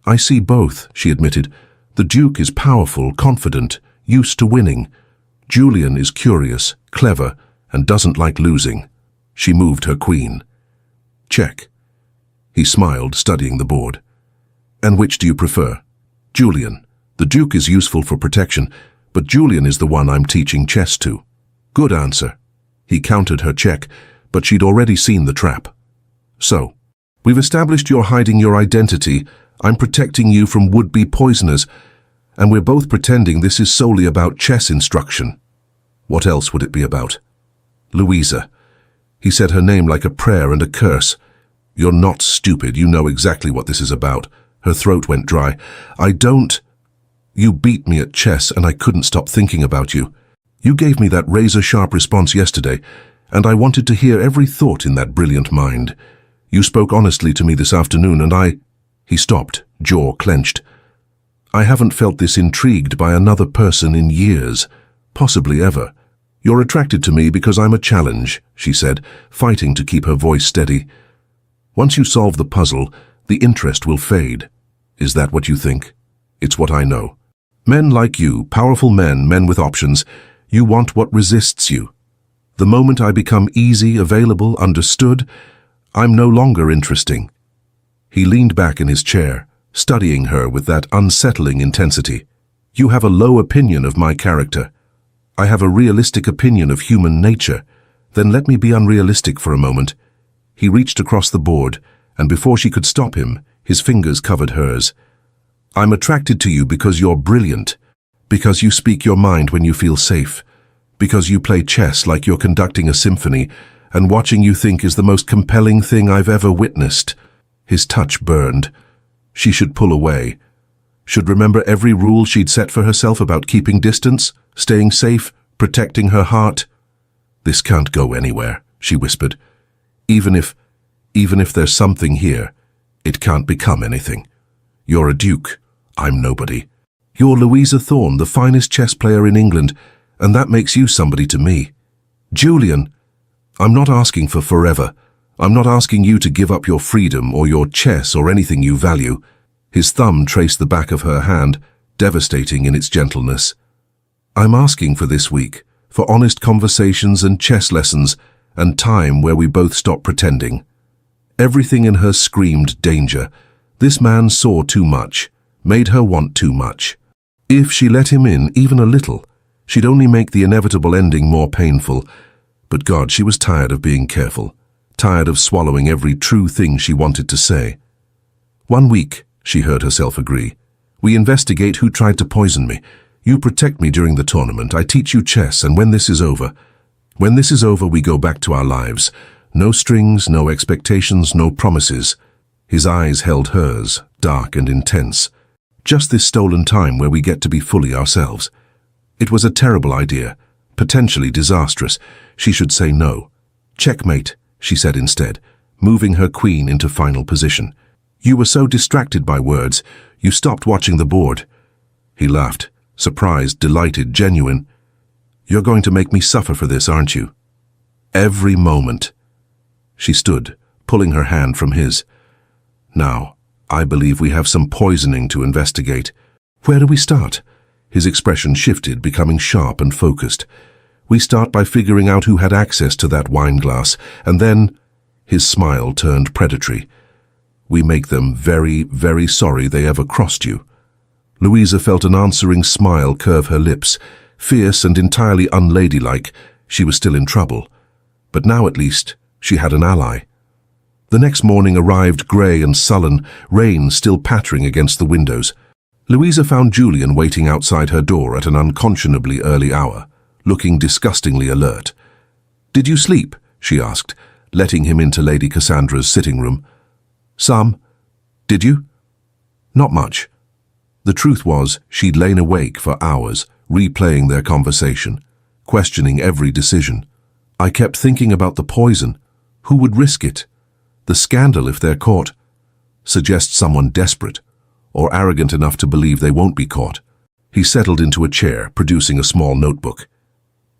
I see both, she admitted. The Duke is powerful, confident, used to winning. Julian is curious, clever, and doesn't like losing. She moved her queen. Check. He smiled, studying the board. And which do you prefer? Julian. The Duke is useful for protection, but Julian is the one I'm teaching chess to. Good answer. He countered her check, but she'd already seen the trap. So, we've established you're hiding your identity. I'm protecting you from would-be poisoners, and we're both pretending this is solely about chess instruction. What else would it be about? Louisa. He said her name like a prayer and a curse. You're not stupid. You know exactly what this is about. Her throat went dry. I don't. You beat me at chess, and I couldn't stop thinking about you. You gave me that razor-sharp response yesterday, and I wanted to hear every thought in that brilliant mind. You spoke honestly to me this afternoon, and I... He stopped, jaw clenched. I haven't felt this intrigued by another person in years, possibly ever. You're attracted to me because I'm a challenge, she said, fighting to keep her voice steady. Once you solve the puzzle, the interest will fade. Is that what you think? It's what I know. Men like you, powerful men, men with options, you want what resists you. The moment I become easy, available, understood, I'm no longer interesting. He leaned back in his chair, studying her with that unsettling intensity. You have a low opinion of my character. I have a realistic opinion of human nature. Then let me be unrealistic for a moment. He reached across the board, and before she could stop him, his fingers covered hers. I'm attracted to you because you're brilliant, because you speak your mind when you feel safe, because you play chess like you're conducting a symphony, and watching you think is the most compelling thing I've ever witnessed. His touch burned. She should pull away. Should remember every rule she'd set for herself about keeping distance, staying safe, protecting her heart. This can't go anywhere, she whispered. Even if there's something here, it can't become anything. You're a duke. I'm nobody. You're Louisa Thorne, the finest chess player in England, and that makes you somebody to me. Julian, I'm not asking for forever. I'm not asking you to give up your freedom or your chess or anything you value. His thumb traced the back of her hand, devastating in its gentleness. I'm asking for this week, for honest conversations and chess lessons, and time where we both stop pretending. Everything in her screamed danger. This man saw too much, made her want too much. If she let him in even a little, she'd only make the inevitable ending more painful. But God, she was tired of being careful, tired of swallowing every true thing she wanted to say. 1 week, she heard herself agree. We investigate who tried to poison me. You protect me during the tournament. I teach you chess, and when this is over, we go back to our lives. No strings, no expectations, no promises. His eyes held hers, dark and intense. Just this stolen time where we get to be fully ourselves. It was a terrible idea, potentially disastrous. She should say no. Checkmate, she said instead, moving her queen into final position. You were so distracted by words, you stopped watching the board. He laughed, surprised, delighted, genuine. You're going to make me suffer for this, aren't you? Every moment. She stood, pulling her hand from his. Now, I believe we have some poisoning to investigate. Where do we start? His expression shifted, becoming sharp and focused. We start by figuring out who had access to that wine glass, and then... His smile turned predatory. We make them very, very sorry they ever crossed you. Louisa felt an answering smile curve her lips. Fierce and entirely unladylike, she was still in trouble. But now at least she had an ally. The next morning arrived grey and sullen, rain still pattering against the windows. Louisa found Julian waiting outside her door at an unconscionably early hour, looking disgustingly alert. "Did you sleep?" she asked, letting him into Lady Cassandra's sitting room. "Some. Did you?" "Not much." The truth was, she'd lain awake for hours, replaying their conversation, questioning every decision. "I kept thinking about the poison. Who would risk it? The scandal if they're caught. Suggest someone desperate, or arrogant enough to believe they won't be caught." He settled into a chair, producing a small notebook.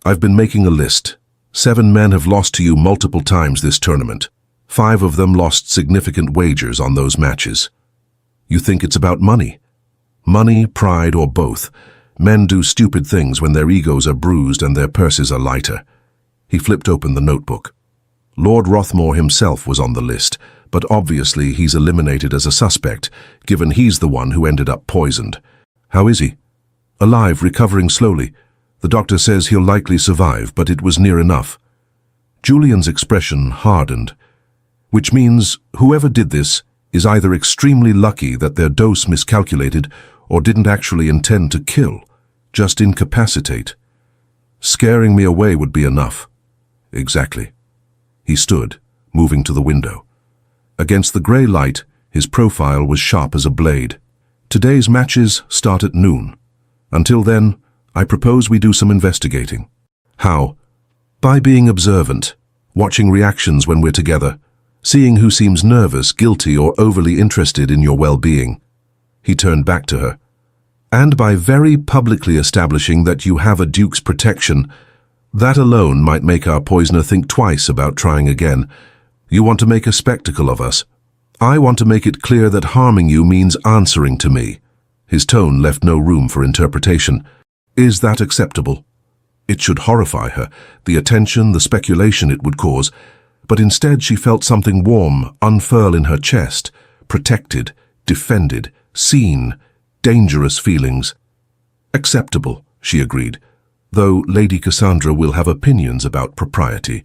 "I've been making a list. 7 men have lost to you multiple times this tournament. 5 of them lost significant wagers on those matches. You think it's about money? Money, pride, or both. Men do stupid things when their egos are bruised and their purses are lighter." He flipped open the notebook. Lord Rothmore himself was on the list, but obviously he's eliminated as a suspect, given he's the one who ended up poisoned. "How is he?" "Alive, recovering slowly. The doctor says he'll likely survive, but it was near enough." Julian's expression hardened, which means whoever did this is either extremely lucky that their dose miscalculated or didn't actually intend to kill, just incapacitate. "Scaring me away would be enough." "Exactly." He stood, moving to the window. Against the grey light, his profile was sharp as a blade. "Today's matches start at noon. Until then, I propose we do some investigating." "How?" "By being observant, watching reactions when we're together, seeing who seems nervous, guilty, or overly interested in your well-being." He turned back to her. "And by very publicly establishing that you have a Duke's protection. That alone might make our poisoner think twice about trying again. You want to make a spectacle of us. I want to make it clear that harming you means answering to me." His tone left no room for interpretation. "Is that acceptable?" It should horrify her, the attention, the speculation it would cause, but instead she felt something warm unfurl in her chest, protected, defended, seen, dangerous feelings. "Acceptable," she agreed, "though Lady Cassandra will have opinions about propriety."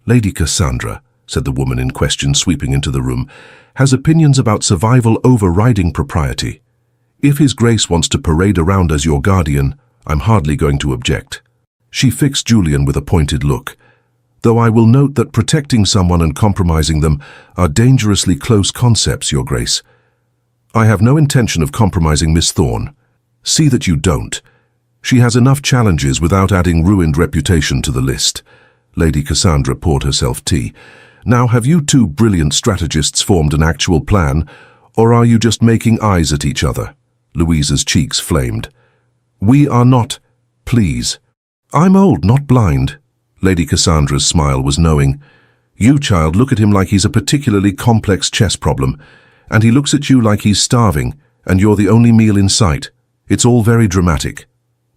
"Lady Cassandra," said the woman in question, sweeping into the room, "has opinions about survival overriding propriety. If His Grace wants to parade around as your guardian, I'm hardly going to object." She fixed Julian with a pointed look. "Though I will note that protecting someone and compromising them are dangerously close concepts, Your Grace. I have no intention of compromising Miss Thorne. See that you don't. She has enough challenges without adding ruined reputation to the list." Lady Cassandra poured herself tea. "Now, have you 2 brilliant strategists formed an actual plan, or are you just making eyes at each other?" Louisa's cheeks flamed. "We are not. Please. I'm old, not blind." Lady Cassandra's smile was knowing. "You, child, look at him like he's a particularly complex chess problem, and he looks at you like he's starving, and you're the only meal in sight. It's all very dramatic."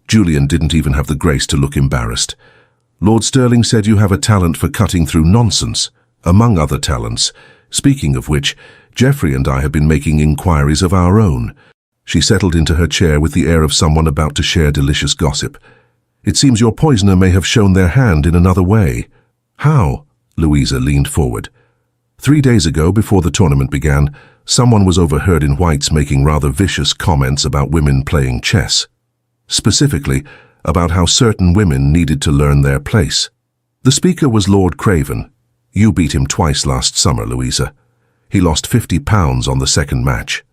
Julian didn't even have the grace to look embarrassed. "Lord Sterling said you have a talent for cutting through nonsense, among other talents. Speaking of which, Geoffrey and I have been making inquiries of our own." She settled into her chair with the air of someone about to share delicious gossip. "It seems your poisoner may have shown their hand in another way." "How?" Louisa leaned forward. 3 days ago, before the tournament began, someone was overheard in White's making rather vicious comments about women playing chess. Specifically, about how certain women needed to learn their place. The speaker was Lord Craven. You beat him twice last summer, Louisa. He lost £50 on the second match.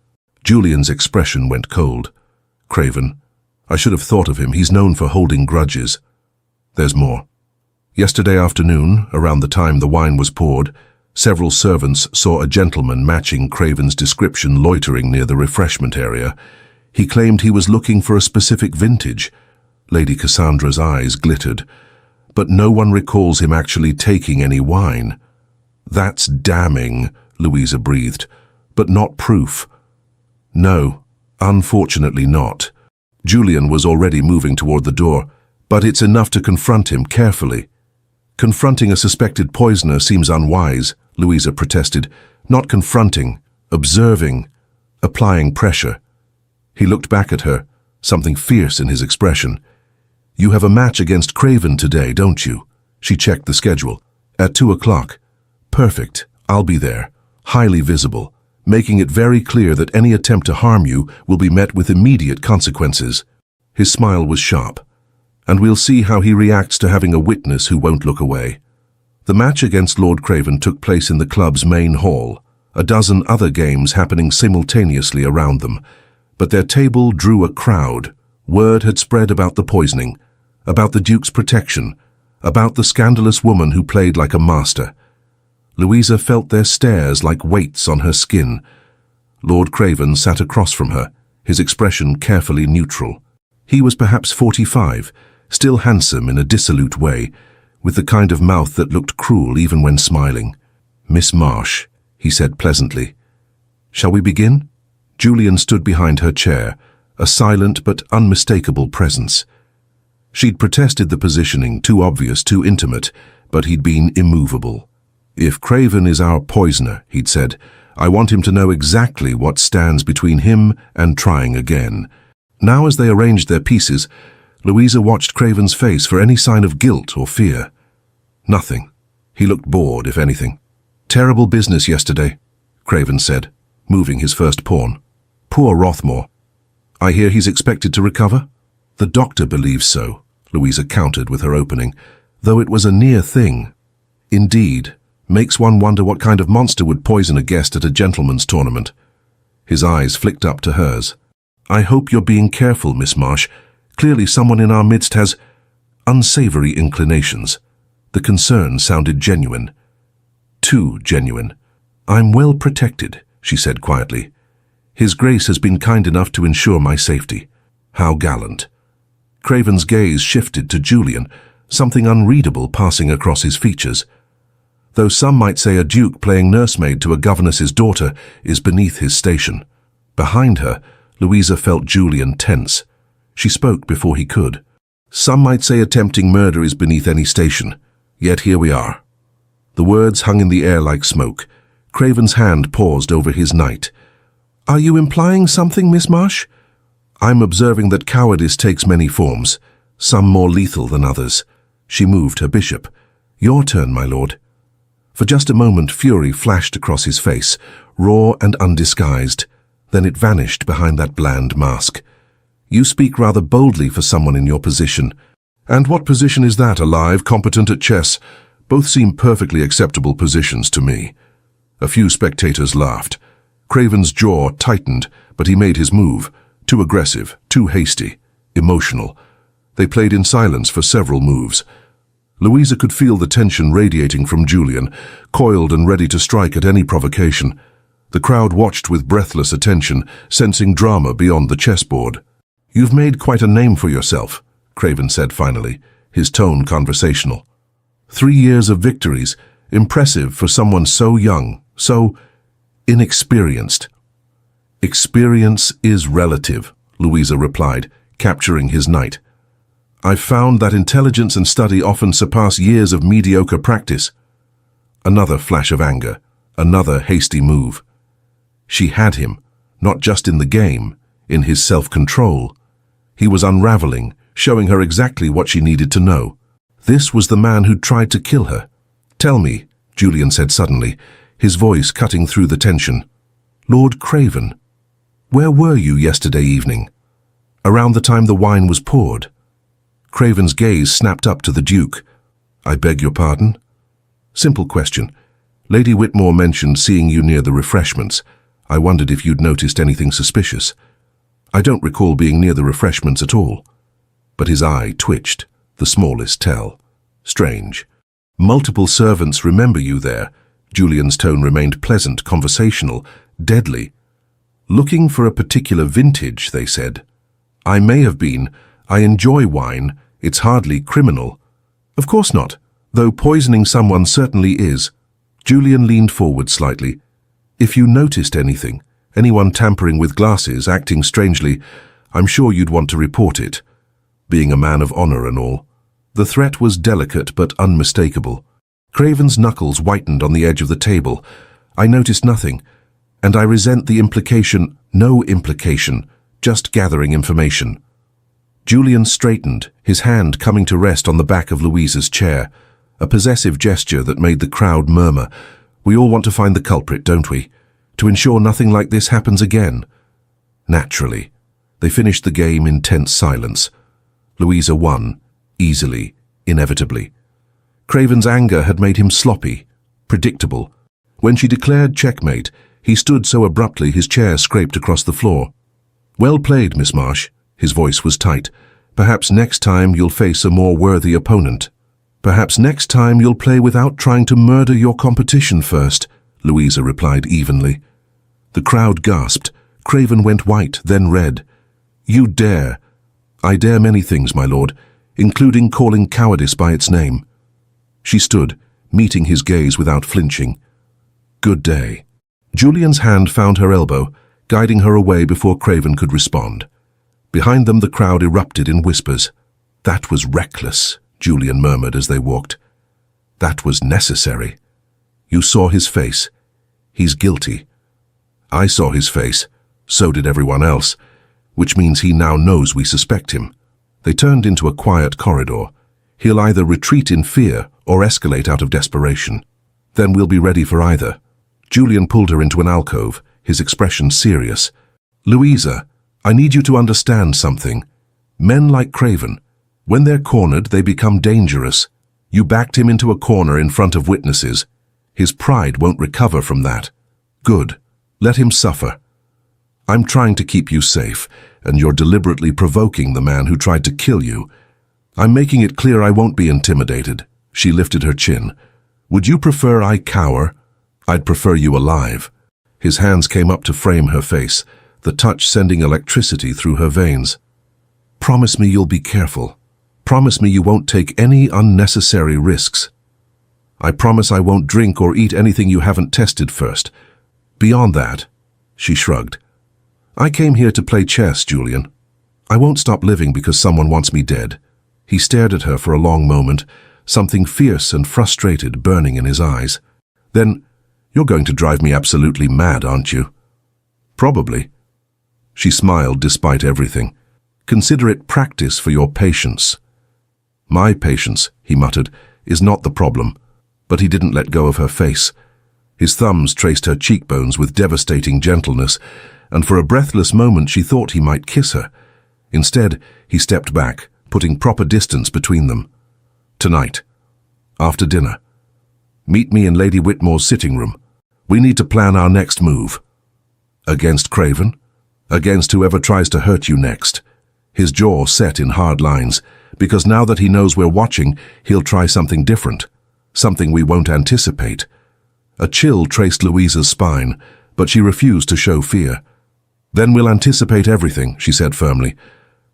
Julian's expression went cold. "Craven. I should have thought of him. He's known for holding grudges." "There's more. Yesterday afternoon, around the time the wine was poured, several servants saw a gentleman matching Craven's description loitering near the refreshment area. He claimed he was looking for a specific vintage." Lady Cassandra's eyes glittered. "But no one recalls him actually taking any wine." "That's damning," Louisa breathed. "But not proof." "No, unfortunately not." Julian was already moving toward the door. "But it's enough to confront him carefully." "Confronting a suspected poisoner seems unwise," Louisa protested. "Not confronting, observing, applying pressure." He looked back at her, something fierce in his expression. "You have a match against Craven today, don't you?" She checked the schedule. At 2 o'clock. Perfect. I'll be there. Highly visible, making it very clear that any attempt to harm you will be met with immediate consequences. His smile was sharp. And we'll see how he reacts to having a witness who won't look away. The match against Lord Craven took place in the club's main hall, a dozen other games happening simultaneously around them. But their table drew a crowd. Word had spread about the poisoning, about the Duke's protection, about the scandalous woman who played like a master. Louisa felt their stares like weights on her skin. Lord Craven sat across from her, his expression carefully neutral. He was perhaps 45, still handsome in a dissolute way, with the kind of mouth that looked cruel even when smiling. "Miss Marsh," he said pleasantly. "Shall we begin?" Julian stood behind her chair, a silent but unmistakable presence. She'd protested the positioning, too obvious, too intimate, but he'd been immovable. "If Craven is our poisoner," he'd said, "I want him to know exactly what stands between him and trying again." Now, as they arranged their pieces, Louisa watched Craven's face for any sign of guilt or fear. Nothing. He looked bored, if anything. "Terrible business yesterday," Craven said, moving his first pawn. "Poor Rothmore. I hear he's expected to recover?" "The doctor believes so," Louisa countered with her opening, though it was a near thing. "Indeed. Makes one wonder what kind of monster would poison a guest at a gentleman's tournament." His eyes flicked up to hers. "I hope you're being careful, Miss Marsh. Clearly someone in our midst has unsavory inclinations." The concern sounded genuine. Too genuine. "I'm well protected," she said quietly. "His Grace has been kind enough to ensure my safety." How gallant. Craven's gaze shifted to Julian, something unreadable passing across his features. Though some might say a duke playing nursemaid to a governess's daughter is beneath his station. Behind her, Louisa felt Julian tense. She spoke before he could. "Some might say attempting murder is beneath any station. Yet here we are." The words hung in the air like smoke. Craven's hand paused over his knight. "Are you implying something, Miss Marsh?" "I'm observing that cowardice takes many forms, some more lethal than others." She moved her bishop. "Your turn, my lord." For just a moment, fury flashed across his face, raw and undisguised. Then it vanished behind that bland mask. "You speak rather boldly for someone in your position." "And what position is that, alive, competent at chess? Both seem perfectly acceptable positions to me." A few spectators laughed. Craven's jaw tightened, but he made his move. Too aggressive, too hasty, emotional. They played in silence for several moves. Louisa could feel the tension radiating from Julian, coiled and ready to strike at any provocation. The crowd watched with breathless attention, sensing drama beyond the chessboard. "You've made quite a name for yourself," Craven said finally, his tone conversational. 3 years of victories, impressive for someone so young, so inexperienced." "Experience is relative," Louisa replied, capturing his knight. "I've found that intelligence and study often surpass years of mediocre practice." Another flash of anger, another hasty move. She had him, not just in the game, in his self-control. He was unraveling, showing her exactly what she needed to know. This was the man who'd tried to kill her. "Tell me," Julian said suddenly, his voice cutting through the tension. "Lord Craven, where were you yesterday evening? Around the time the wine was poured?" Craven's gaze snapped up to the Duke. "I beg your pardon?" "Simple question. Lady Whitmore mentioned seeing you near the refreshments. I wondered if you'd noticed anything suspicious." "I don't recall being near the refreshments at all." But his eye twitched, the smallest tell. "Strange. Multiple servants remember you there." Julian's tone remained pleasant, conversational, deadly. "Looking for a particular vintage," they said. "I may have been. I enjoy wine. It's hardly criminal." "Of course not, though poisoning someone certainly is." Julian leaned forward slightly. "If you noticed anything, anyone tampering with glasses, acting strangely, I'm sure you'd want to report it. Being a man of honor and all." The threat was delicate but unmistakable. Craven's knuckles whitened on the edge of the table. "I noticed nothing, and I resent the implication." "No implication, just gathering information." Julian straightened, his hand coming to rest on the back of Louisa's chair. a possessive gesture that made the crowd murmur. We all want to find the culprit, don't we? To ensure nothing like this happens again. Naturally, they finished the game in tense silence. Louisa won, easily, inevitably. Craven's anger had made him sloppy, predictable. When she declared checkmate, he stood so abruptly his chair scraped across the floor. Well played, Miss Marsh. His voice was tight. Perhaps next time you'll face a more worthy opponent. Perhaps next time you'll play without trying to murder your competition first, Louisa replied evenly. The crowd gasped. Craven went white, then red. You dare. I dare many things, my lord, including calling cowardice by its name. She stood, meeting his gaze without flinching. Good day. Julian's hand found her elbow, guiding her away before Craven could respond. Behind them the crowd erupted in whispers. That was reckless, Julian murmured as they walked. That was necessary. You saw his face. He's guilty. I saw his face. So did everyone else, which means he now knows we suspect him. They turned into a quiet corridor. He'll either retreat in fear or escalate out of desperation. Then we'll be ready for either. Julian pulled her into an alcove, his expression serious. Louisa, I need you to understand something. Men like Craven, when they're cornered, they become dangerous. You backed him into a corner in front of witnesses. His pride won't recover from that. Good. Let him suffer. I'm trying to keep you safe, and you're deliberately provoking the man who tried to kill you. I'm making it clear I won't be intimidated. She lifted her chin. Would you prefer I cower? I'd prefer you alive. His hands came up to frame her face, the touch sending electricity through her veins. Promise me you'll be careful. Promise me you won't take any unnecessary risks. I promise I won't drink or eat anything you haven't tested first. Beyond that, she shrugged. I came here to play chess, Julian. I won't stop living because someone wants me dead. He stared at her for a long moment, something fierce and frustrated burning in his eyes. Then, you're going to drive me absolutely mad, aren't you? Probably. She smiled despite everything. Consider it practice for your patience. My patience, he muttered, is not the problem. But he didn't let go of her face. His thumbs traced her cheekbones with devastating gentleness, and for a breathless moment she thought he might kiss her. Instead, he stepped back, putting proper distance between them. Tonight. After dinner. Meet me in Lady Whitmore's sitting room. We need to plan our next move. Against Craven? Against whoever tries to hurt you next. His jaw set in hard lines, because now that he knows we're watching, he'll try something different. Something we won't anticipate. A chill traced Louisa's spine, but she refused to show fear. Then we'll anticipate everything, she said firmly.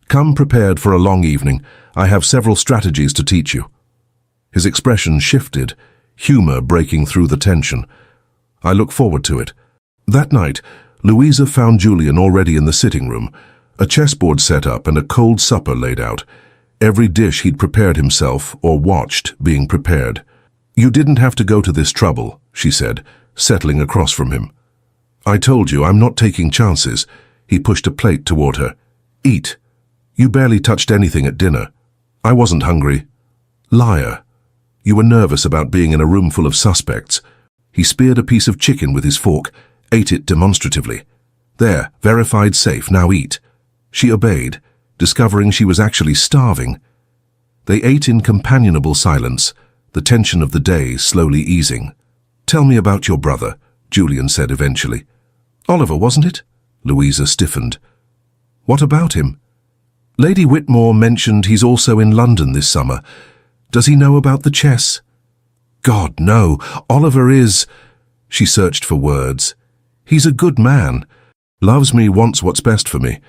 Come prepared for a long evening. I have several strategies to teach you. His expression shifted, humor breaking through the tension. I look forward to it. That night, Louisa found Julian already in the sitting room, a chessboard set up and a cold supper laid out. Every dish he'd prepared himself or watched being prepared. You didn't have to go to this trouble, she said, settling across from him. I told you I'm not taking chances. He pushed a plate toward her. Eat. You barely touched anything at dinner. I wasn't hungry. Liar. You were nervous about being in a room full of suspects. He speared a piece of chicken with his fork, ate it demonstratively. There, verified safe, now eat. She obeyed, discovering she was actually starving. They ate in companionable silence, the tension of the day slowly easing. Tell me about your brother, Julian said eventually. Oliver, wasn't it? Louisa stiffened. What about him? Lady Whitmore mentioned he's also in London this summer. Does he know about the chess? God, no. Oliver is... She searched for words. He's a good man. Loves me, wants what's best for me.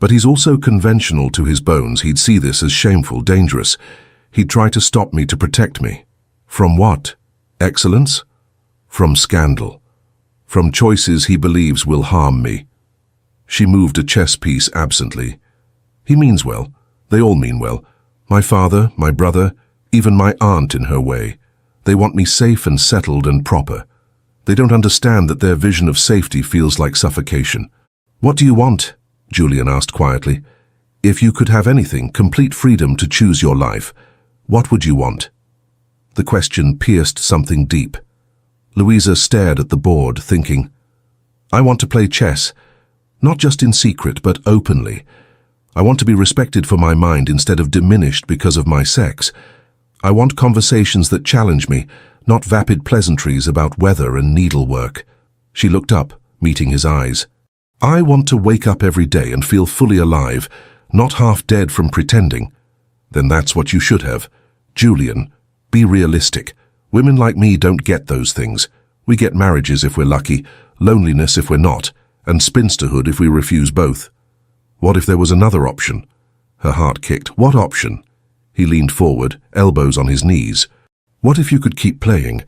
But he's also conventional to his bones. He'd see this as shameful, dangerous. He'd try to stop me, to protect me. From what? Excellence? From scandal. From choices he believes will harm me. She moved a chess piece absently. He means well. They all mean well. My father, my brother, even my aunt in her way. They want me safe and settled and proper. They don't understand that their vision of safety feels like suffocation. What do you want? Julian asked quietly. If you could have anything, complete freedom to choose your life, what would you want? The question pierced something deep. Louisa stared at the board, thinking, I want to play chess, not just in secret, but openly. I want to be respected for my mind instead of diminished because of my sex. I want conversations that challenge me, not vapid pleasantries about weather and needlework. She looked up, meeting his eyes. I want to wake up every day and feel fully alive, not half dead from pretending. Then that's what you should have. Julian, be realistic. Women like me don't get those things. We get marriages if we're lucky, loneliness if we're not, and spinsterhood if we refuse both. What if there was another option? Her heart kicked. What option? He leaned forward, elbows on his knees. What if you could keep playing?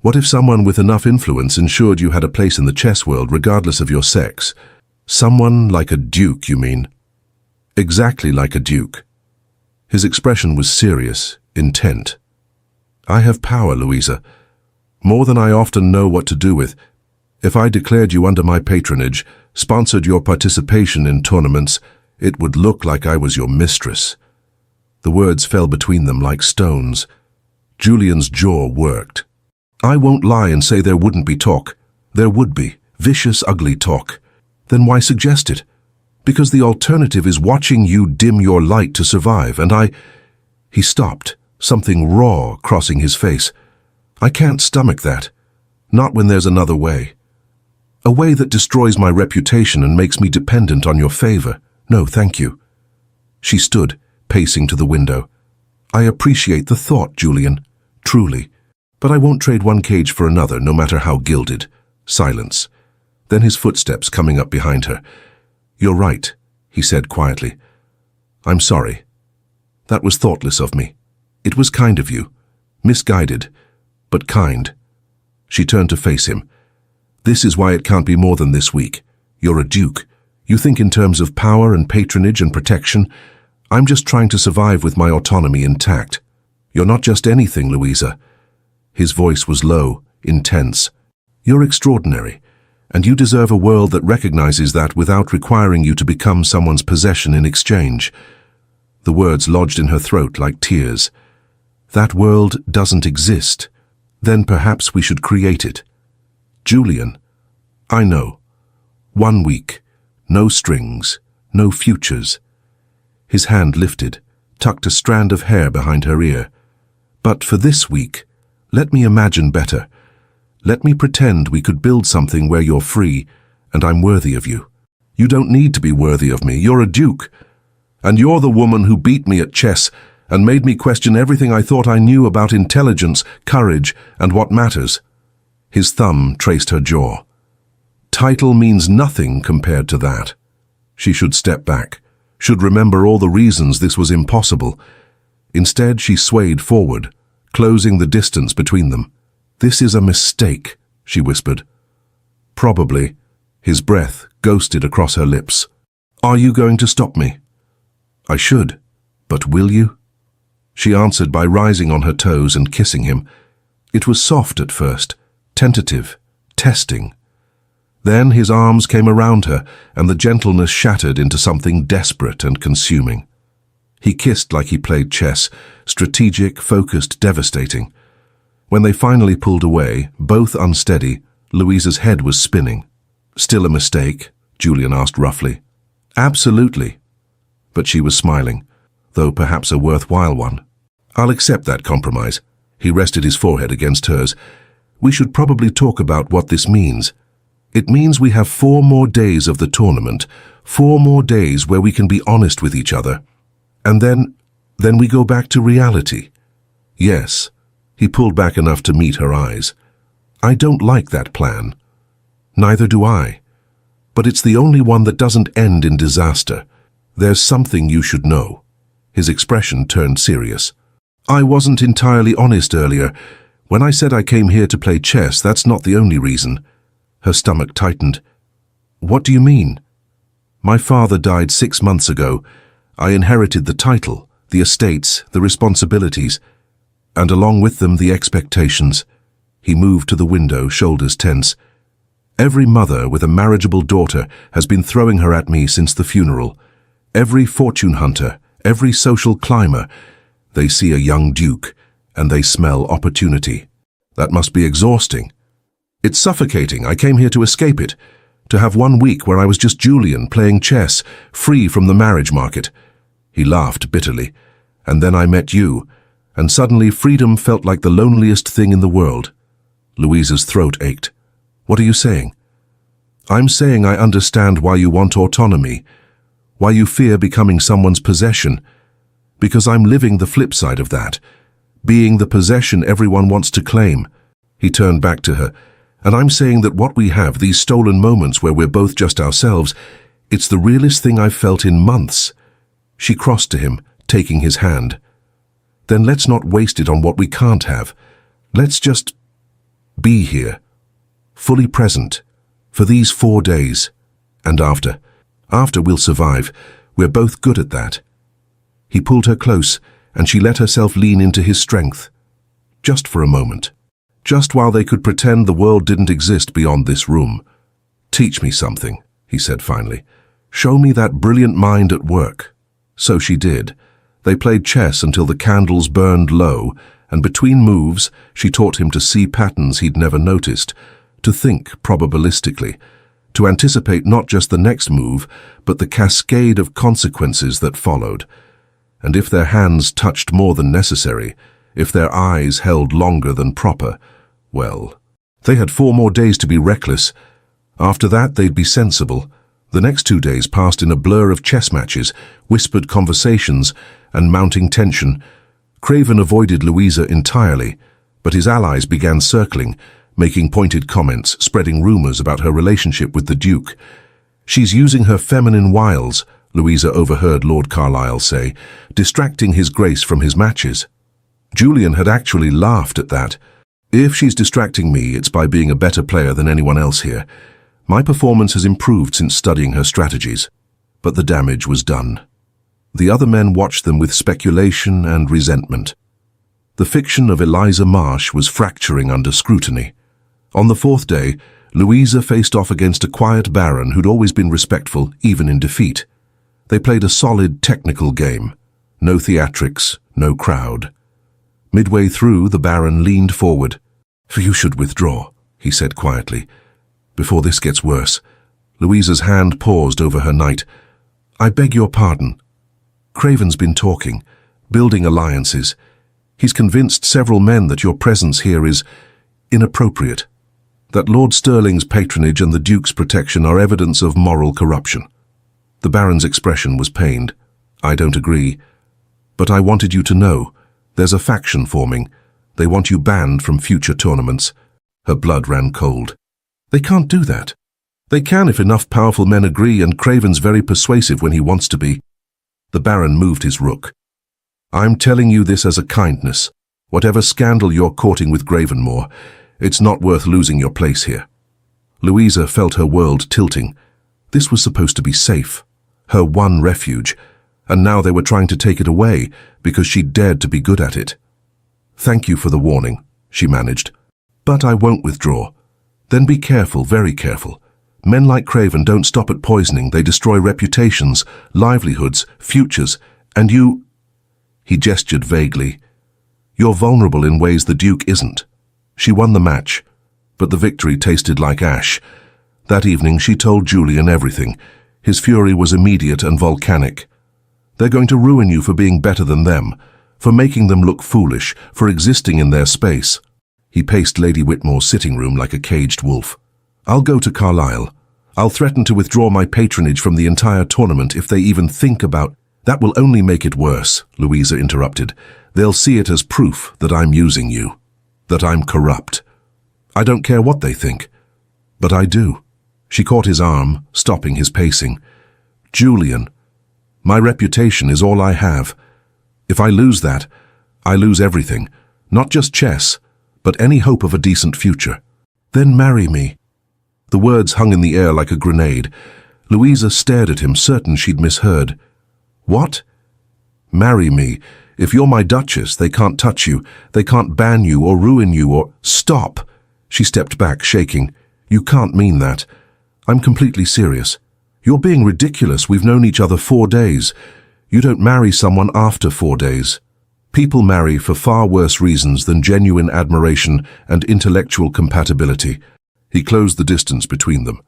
What if someone with enough influence ensured you had a place in the chess world regardless of your sex? Someone like a duke, you mean? Exactly like a duke. His expression was serious, intent. I have power, Louisa. More than I often know what to do with. If I declared you under my patronage, sponsored your participation in tournaments, it would look like I was your mistress. The words fell between them like stones. Julian's jaw worked. I won't lie and say there wouldn't be talk. There would be. Vicious, ugly talk. Then why suggest it? Because the alternative is watching you dim your light to survive, and He stopped, something raw crossing his face. I can't stomach that. Not when there's another way. A way that destroys my reputation and makes me dependent on your favor. No, thank you. She stood, pacing to the window. I appreciate the thought, Julian. Truly. But I won't trade one cage for another, no matter how gilded. Silence. Then his footsteps coming up behind her. You're right, he said quietly. I'm sorry. That was thoughtless of me. It was kind of you. Misguided, but kind. She turned to face him. This is why it can't be more than this week. You're a duke. You think in terms of power and patronage and protection. I'm just trying to survive with my autonomy intact. You're not just anything, Louisa. His voice was low, intense. You're extraordinary, and you deserve a world that recognizes that without requiring you to become someone's possession in exchange. The words lodged in her throat like tears. That world doesn't exist. Then perhaps we should create it. Julian, I know. 1 week. No strings. No futures. His hand lifted, tucked a strand of hair behind her ear. But for this week, let me imagine better. Let me pretend we could build something where you're free, and I'm worthy of you. You don't need to be worthy of me. You're a duke. And you're the woman who beat me at chess and made me question everything I thought I knew about intelligence, courage, and what matters. His thumb traced her jaw. Title means nothing compared to that. She should step back, should remember all the reasons this was impossible. Instead, she swayed forward, closing the distance between them. This is a mistake, she whispered. Probably. His breath ghosted across her lips. Are you going to stop me? I should, but will you? She answered by rising on her toes and kissing him. It was soft at first, tentative, testing. Then his arms came around her, and the gentleness shattered into something desperate and consuming. He kissed like he played chess, strategic, focused, devastating. When they finally pulled away, both unsteady, Louisa's head was spinning. Still a mistake? Julian asked roughly. Absolutely. But she was smiling, though perhaps a worthwhile one. I'll accept that compromise. He rested his forehead against hers. We should probably talk about what this means. It means we have 4 more days of the tournament, 4 more days where we can be honest with each other. And then we go back to reality. Yes. He pulled back enough to meet her eyes. I don't like that plan. Neither do I. But it's the only one that doesn't end in disaster. There's something you should know. His expression turned serious. I wasn't entirely honest earlier. When I said I came here to play chess, that's not the only reason. Her stomach tightened. What do you mean? My father died 6 months ago. I inherited the title, the estates, the responsibilities, and along with them the expectations. He moved to the window, shoulders tense. Every mother with a marriageable daughter has been throwing her at me since the funeral. Every fortune hunter, every social climber. They see a young duke, and they smell opportunity. That must be exhausting. It's suffocating. I came here to escape it, to have 1 week where I was just Julian playing chess, free from the marriage market. He laughed bitterly. And then I met you, and suddenly freedom felt like the loneliest thing in the world. Louisa's throat ached. What are you saying? I'm saying I understand why you want autonomy, why you fear becoming someone's possession, because I'm living the flip side of that, being the possession everyone wants to claim. He turned back to her, and I'm saying that what we have, these stolen moments where we're both just ourselves, it's the realest thing I've felt in months. She crossed to him, taking his hand. Then let's not waste it on what we can't have. Let's just be here, fully present, for these 4 days. And after we'll survive. We're both good at that. He pulled her close, and she let herself lean into his strength. Just for a moment. Just while they could pretend the world didn't exist beyond this room. Teach me something, he said finally. Show me that brilliant mind at work. So she did. They played chess until the candles burned low, and between moves, she taught him to see patterns he'd never noticed, to think probabilistically, to anticipate not just the next move, but the cascade of consequences that followed. And if their hands touched more than necessary, if their eyes held longer than proper, well, they had 4 more days to be reckless. After that, they'd be sensible. The next 2 days passed in a blur of chess matches, whispered conversations, and mounting tension. Craven avoided Louisa entirely, but his allies began circling, making pointed comments, spreading rumors about her relationship with the Duke. She's using her feminine wiles, Louisa overheard Lord Carlisle say, distracting his grace from his matches. Julian had actually laughed at that. If she's distracting me, it's by being a better player than anyone else here. My performance has improved since studying her strategies. But the damage was done. The other men watched them with speculation and resentment. The fiction of Eliza Marsh was fracturing under scrutiny. On the 4th day, Louisa faced off against a quiet baron who'd always been respectful, even in defeat. They played a solid technical game. No theatrics, no crowd. Midway through, the baron leaned forward. You should withdraw, he said quietly. Before this gets worse. Louisa's hand paused over her knight. I beg your pardon. Craven's been talking, building alliances. He's convinced several men that your presence here is inappropriate, that Lord Stirling's patronage and the Duke's protection are evidence of moral corruption. The Baron's expression was pained. I don't agree. But I wanted you to know. There's a faction forming. They want you banned from future tournaments. Her blood ran cold. They can't do that. They can if enough powerful men agree, and Craven's very persuasive when he wants to be. The Baron moved his rook. I'm telling you this as a kindness. Whatever scandal you're courting with Gravenmore, it's not worth losing your place here. Louisa felt her world tilting. This was supposed to be safe, her one refuge, and now they were trying to take it away because she dared to be good at it. Thank you for the warning, she managed. But I won't withdraw. Then be careful, very careful. Men like Craven don't stop at poisoning. They destroy reputations, livelihoods, futures, and you... He gestured vaguely. You're vulnerable in ways the Duke isn't. She won the match, but the victory tasted like ash. That evening she told Julian everything. His fury was immediate and volcanic. They're going to ruin you for being better than them, for making them look foolish, for existing in their space. He paced Lady Whitmore's sitting room like a caged wolf. I'll go to Carlisle. I'll threaten to withdraw my patronage from the entire tournament if they even think about... That will only make it worse, Louisa interrupted. They'll see it as proof that I'm using you, that I'm corrupt. I don't care what they think, but I do. She caught his arm, stopping his pacing. Julian, my reputation is all I have. If I lose that, I lose everything, not just chess, but any hope of a decent future. Then marry me. The words hung in the air like a grenade. Louisa stared at him, certain she'd misheard. What? Marry me. If you're my Duchess, they can't touch you. They can't ban you or ruin you or... Stop! She stepped back, shaking. You can't mean that. I'm completely serious. You're being ridiculous. We've known each other 4 days. You don't marry someone after 4 days. People marry for far worse reasons than genuine admiration and intellectual compatibility. He closed the distance between them.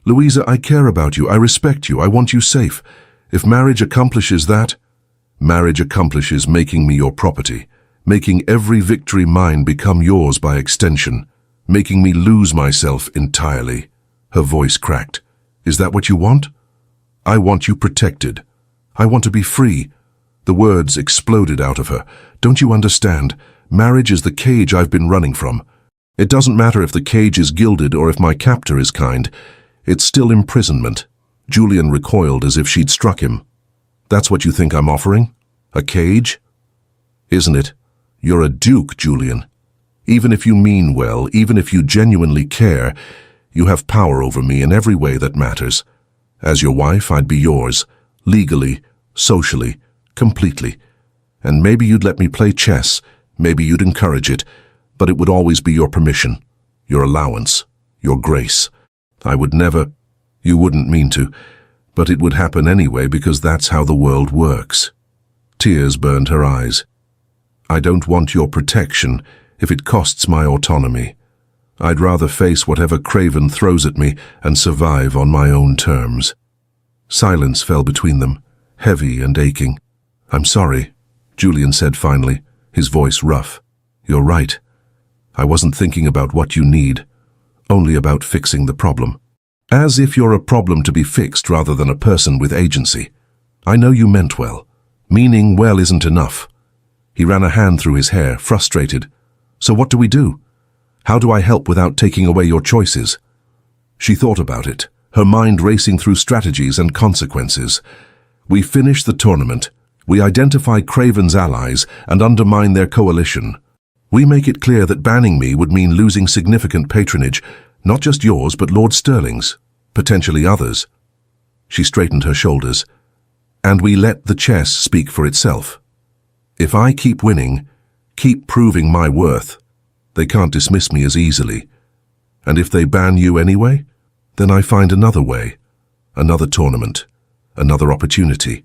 Louisa, I care about you, I respect you, I want you safe. If marriage accomplishes that, marriage accomplishes making me your property, making every victory mine become yours by extension, making me lose myself entirely. Her voice cracked. Is that what you want? I want you protected. I want to be free. The words exploded out of her. Don't you understand? Marriage is the cage I've been running from. It doesn't matter if the cage is gilded or if my captor is kind. It's still imprisonment. Julian recoiled as if she'd struck him. That's what you think I'm offering? A cage? Isn't it? You're a duke, Julian. Even if you mean well, even if you genuinely care, you have power over me in every way that matters. As your wife, I'd be yours, legally, socially, completely. And maybe you'd let me play chess, maybe you'd encourage it, but it would always be your permission, your allowance, your grace. I would never, you wouldn't mean to, but it would happen anyway because that's how the world works. Tears burned her eyes. I don't want your protection if it costs my autonomy. I'd rather face whatever Craven throws at me and survive on my own terms. Silence fell between them, heavy and aching. I'm sorry, Julian said finally, his voice rough. You're right. I wasn't thinking about what you need, only about fixing the problem. As if you're a problem to be fixed rather than a person with agency. I know you meant well. Meaning well isn't enough. He ran a hand through his hair, frustrated. So what do we do? How do I help without taking away your choices? She thought about it, her mind racing through strategies and consequences. We finish the tournament. We identify Craven's allies and undermine their coalition. We make it clear that banning me would mean losing significant patronage, not just yours but Lord Sterling's, potentially others. She straightened her shoulders. And we let the chess speak for itself. If I keep winning, keep proving my worth, they can't dismiss me as easily. And if they ban you anyway, then I find another way, another tournament, another opportunity.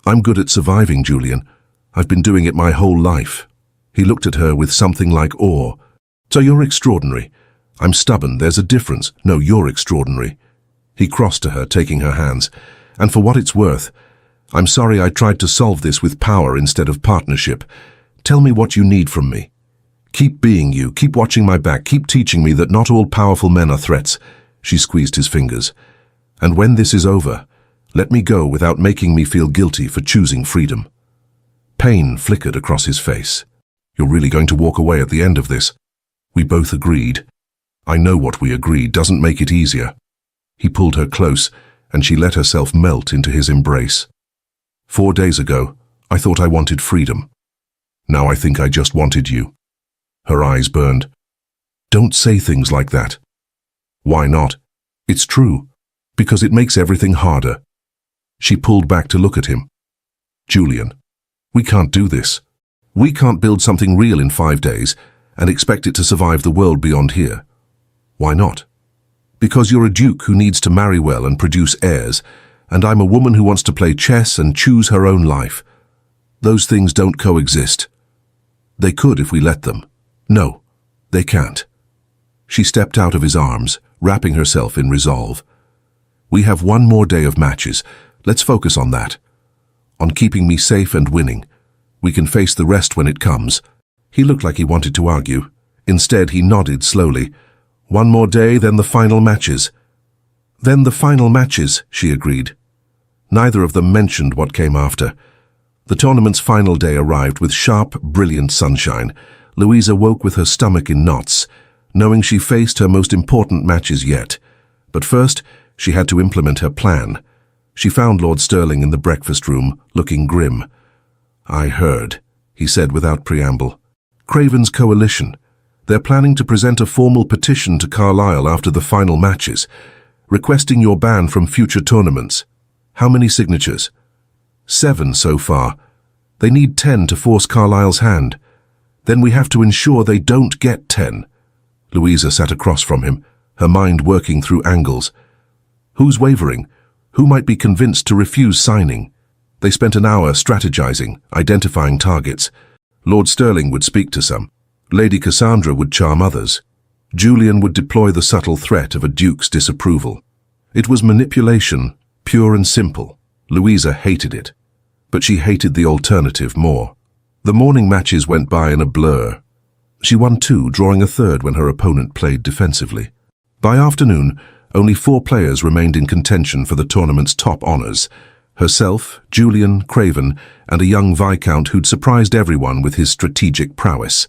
I'm good at surviving, Julian. I've been doing it my whole life. He looked at her with something like awe. So you're extraordinary. I'm stubborn, there's a difference. No, you're extraordinary. He crossed to her, taking her hands. And for what it's worth, I'm sorry I tried to solve this with power instead of partnership. Tell me what you need from me. Keep being you, keep watching my back, keep teaching me that not all powerful men are threats. She squeezed his fingers. And when this is over, let me go without making me feel guilty for choosing freedom. Pain flickered across his face. You're really going to walk away at the end of this? We both agreed. I know what we agreed doesn't make it easier. He pulled her close, and she let herself melt into his embrace. 4 days ago, I thought I wanted freedom. Now I think I just wanted you. Her eyes burned. Don't say things like that. Why not? It's true. Because it makes everything harder. She pulled back to look at him. Julian, we can't do this. We can't build something real in 5 days and expect it to survive the world beyond here. Why not? Because you're a duke who needs to marry well and produce heirs, and I'm a woman who wants to play chess and choose her own life. Those things don't coexist. They could if we let them. No, they can't. She stepped out of his arms, wrapping herself in resolve. We have 1 more day of matches. Let's focus on that. On keeping me safe and winning. We can face the rest when it comes. He looked like he wanted to argue. Instead, he nodded slowly. 1 more day, then the final matches. Then the final matches, she agreed. Neither of them mentioned what came after. The tournament's final day arrived with sharp, brilliant sunshine. Louisa woke with her stomach in knots, knowing she faced her most important matches yet. But first, she had to implement her plan. She found Lord Sterling in the breakfast room, looking grim. I heard, he said without preamble. Craven's coalition. They're planning to present a formal petition to Carlisle after the final matches, requesting your ban from future tournaments. How many signatures? 7 so far. They need 10 to force Carlisle's hand. Then we have to ensure they don't get 10. Louisa sat across from him, her mind working through angles. Who's wavering? Who might be convinced to refuse signing? They spent an hour strategizing, identifying targets. Lord Sterling would speak to some. Lady Cassandra would charm others. Julian would deploy the subtle threat of a duke's disapproval. It was manipulation, pure and simple. Louisa hated it. But she hated the alternative more. The morning matches went by in a blur. She won 2, drawing a third when her opponent played defensively. By afternoon, only 4 players remained in contention for the tournament's top honours. Herself, Julian, Craven, and a young Viscount who'd surprised everyone with his strategic prowess.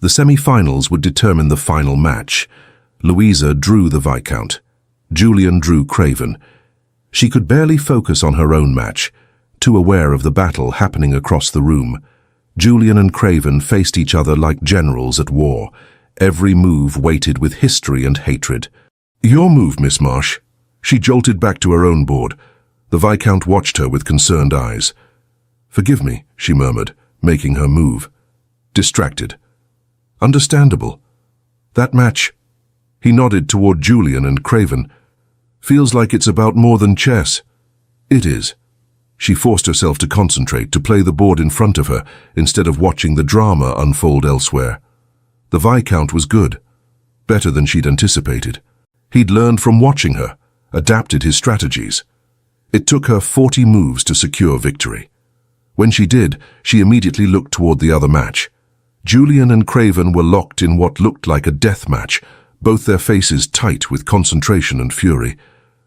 The semi-finals would determine the final match. Louisa drew the Viscount. Julian drew Craven. She could barely focus on her own match, too aware of the battle happening across the room. Julian and Craven faced each other like generals at war, every move weighted with history and hatred. "Your move, Miss Marsh." She jolted back to her own board. The Viscount watched her with concerned eyes. "Forgive me," she murmured, making her move. Distracted. "Understandable. That match." He nodded toward Julian and Craven. "Feels like it's about more than chess." "It is." She forced herself to concentrate, to play the board in front of her, instead of watching the drama unfold elsewhere. The Viscount was good. Better than she'd anticipated. He'd learned from watching her, adapted his strategies. It took her 40 moves to secure victory. When she did, she immediately looked toward the other match. Julian and Craven were locked in what looked like a death match, both their faces tight with concentration and fury.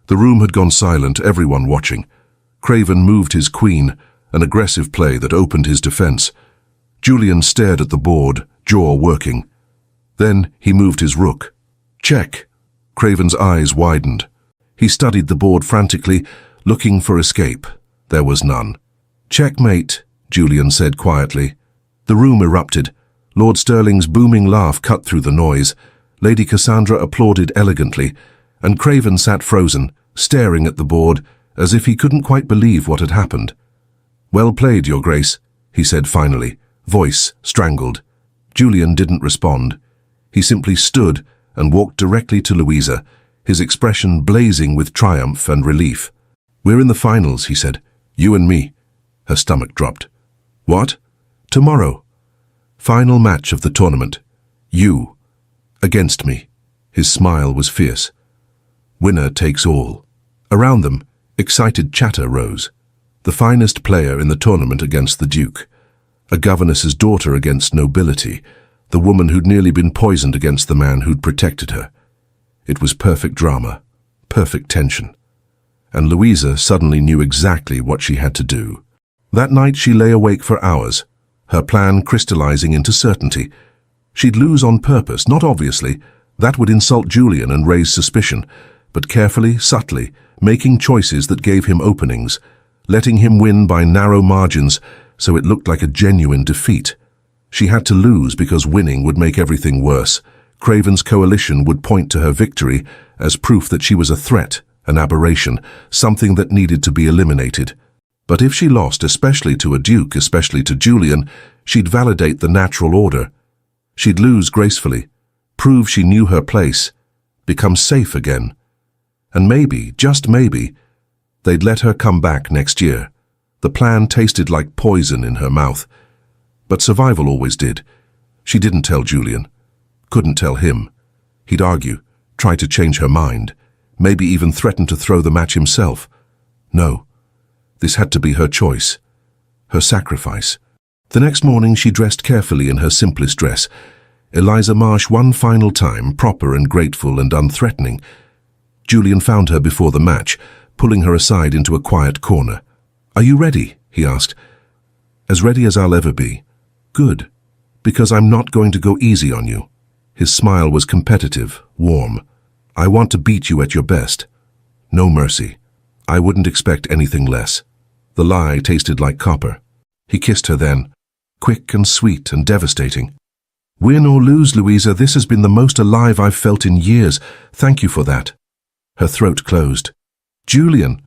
The room had gone silent, everyone watching. Craven moved his queen, an aggressive play that opened his defense. Julian stared at the board, jaw working. Then he moved his rook. Check. Craven's eyes widened. He studied the board frantically, looking for escape. There was none. Checkmate, Julian said quietly. The room erupted. Lord Sterling's booming laugh cut through the noise. Lady Cassandra applauded elegantly, and Craven sat frozen, staring at the board, as if he couldn't quite believe what had happened. "Well played, Your Grace," he said finally, voice strangled. Julian didn't respond. He simply stood and walked directly to Louisa, his expression blazing with triumph and relief. "We're in the finals," he said. "You and me." Her stomach dropped. "What?" "Tomorrow. Final match of the tournament. You. Against me." His smile was fierce. "Winner takes all." Around them, excited chatter rose. The finest player in the tournament against the Duke. A governess's daughter against nobility. The woman who'd nearly been poisoned against the man who'd protected her. It was perfect drama, perfect tension. And Louisa suddenly knew exactly what she had to do. That night she lay awake for hours, her plan crystallizing into certainty. She'd lose on purpose, not obviously. That would insult Julian and raise suspicion, but carefully, subtly, making choices that gave him openings, letting him win by narrow margins so it looked like a genuine defeat. She had to lose because winning would make everything worse. Craven's coalition would point to her victory as proof that she was a threat, an aberration, something that needed to be eliminated. But if she lost, especially to a duke, especially to Julian, she'd validate the natural order. She'd lose gracefully, prove she knew her place, become safe again. And maybe, just maybe, they'd let her come back next year. The plan tasted like poison in her mouth. But survival always did. She didn't tell Julian. Couldn't tell him. He'd argue, try to change her mind, maybe even threaten to throw the match himself. No. This had to be her choice. Her sacrifice. The next morning she dressed carefully in her simplest dress. Eliza Marsh one final time, proper and grateful and unthreatening. Julian found her before the match, pulling her aside into a quiet corner. "Are you ready?" he asked. "As ready as I'll ever be." "Good. Because I'm not going to go easy on you." His smile was competitive, warm. "I want to beat you at your best. No mercy. I wouldn't expect anything less." The lie tasted like copper. He kissed her then, quick and sweet and devastating. "Win or lose, Louisa, this has been the most alive I've felt in years. Thank you for that." Her throat closed. "Julian."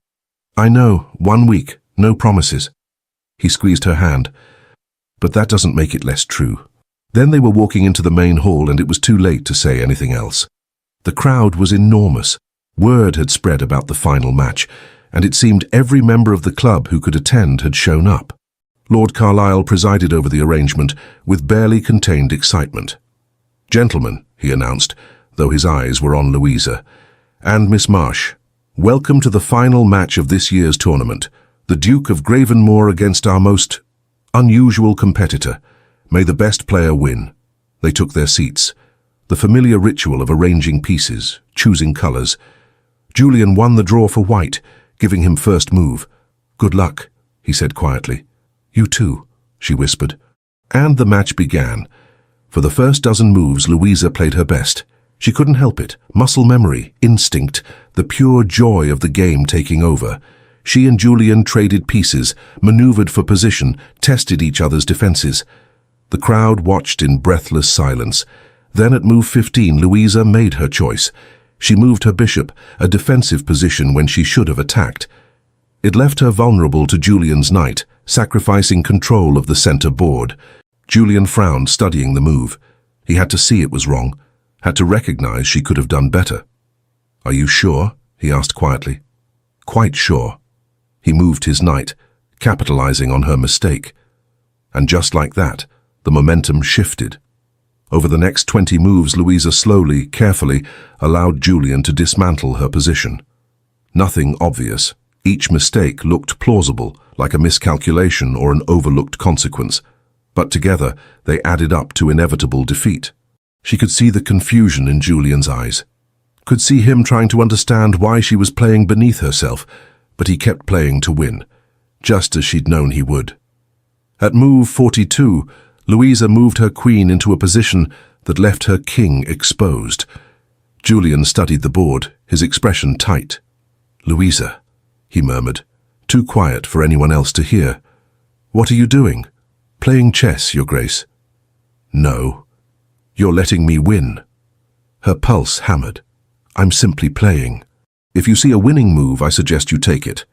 "I know, 1 week, no promises." He squeezed her hand. "But that doesn't make it less true." Then they were walking into the main hall and it was too late to say anything else. The crowd was enormous. Word had spread about the final match. and it seemed every member of the club who could attend had shown up. Lord Carlisle presided over the arrangement with barely contained excitement. "Gentlemen," he announced, though his eyes were on Louisa, "and Miss Marsh, welcome to the final match of this year's tournament, the Duke of Gravenmore against our most unusual competitor. May the best player win." They took their seats. The familiar ritual of arranging pieces, choosing colours. Julian won the draw for white, giving him first move. "Good luck," he said quietly. "You too," she whispered. And the match began. For the first dozen moves, Louisa played her best. She couldn't help it. Muscle memory, instinct, the pure joy of the game taking over. She and Julian traded pieces, maneuvered for position, tested each other's defences. The crowd watched in breathless silence. Then at move 15, Louisa made her choice. She moved her bishop, a defensive position when she should have attacked. It left her vulnerable to Julian's knight, sacrificing control of the centre board. Julian frowned, studying the move. He had to see it was wrong, had to recognise she could have done better. "Are you sure?" he asked quietly. "Quite sure." He moved his knight, capitalising on her mistake. And just like that, the momentum shifted. Over the next 20 moves, Louisa slowly, carefully, allowed Julian to dismantle her position. Nothing obvious. Each mistake looked plausible, like a miscalculation or an overlooked consequence. But together, they added up to inevitable defeat. She could see the confusion in Julian's eyes. Could see him trying to understand why she was playing beneath herself, but he kept playing to win, just as she'd known he would. At move 42, Louisa moved her queen into a position that left her king exposed. Julian studied the board, his expression tight. "Louisa," he murmured, too quiet for anyone else to hear. "What are you doing?" "Playing chess, Your Grace." "No. You're letting me win." Her pulse hammered. "I'm simply playing. If you see a winning move, I suggest you take it."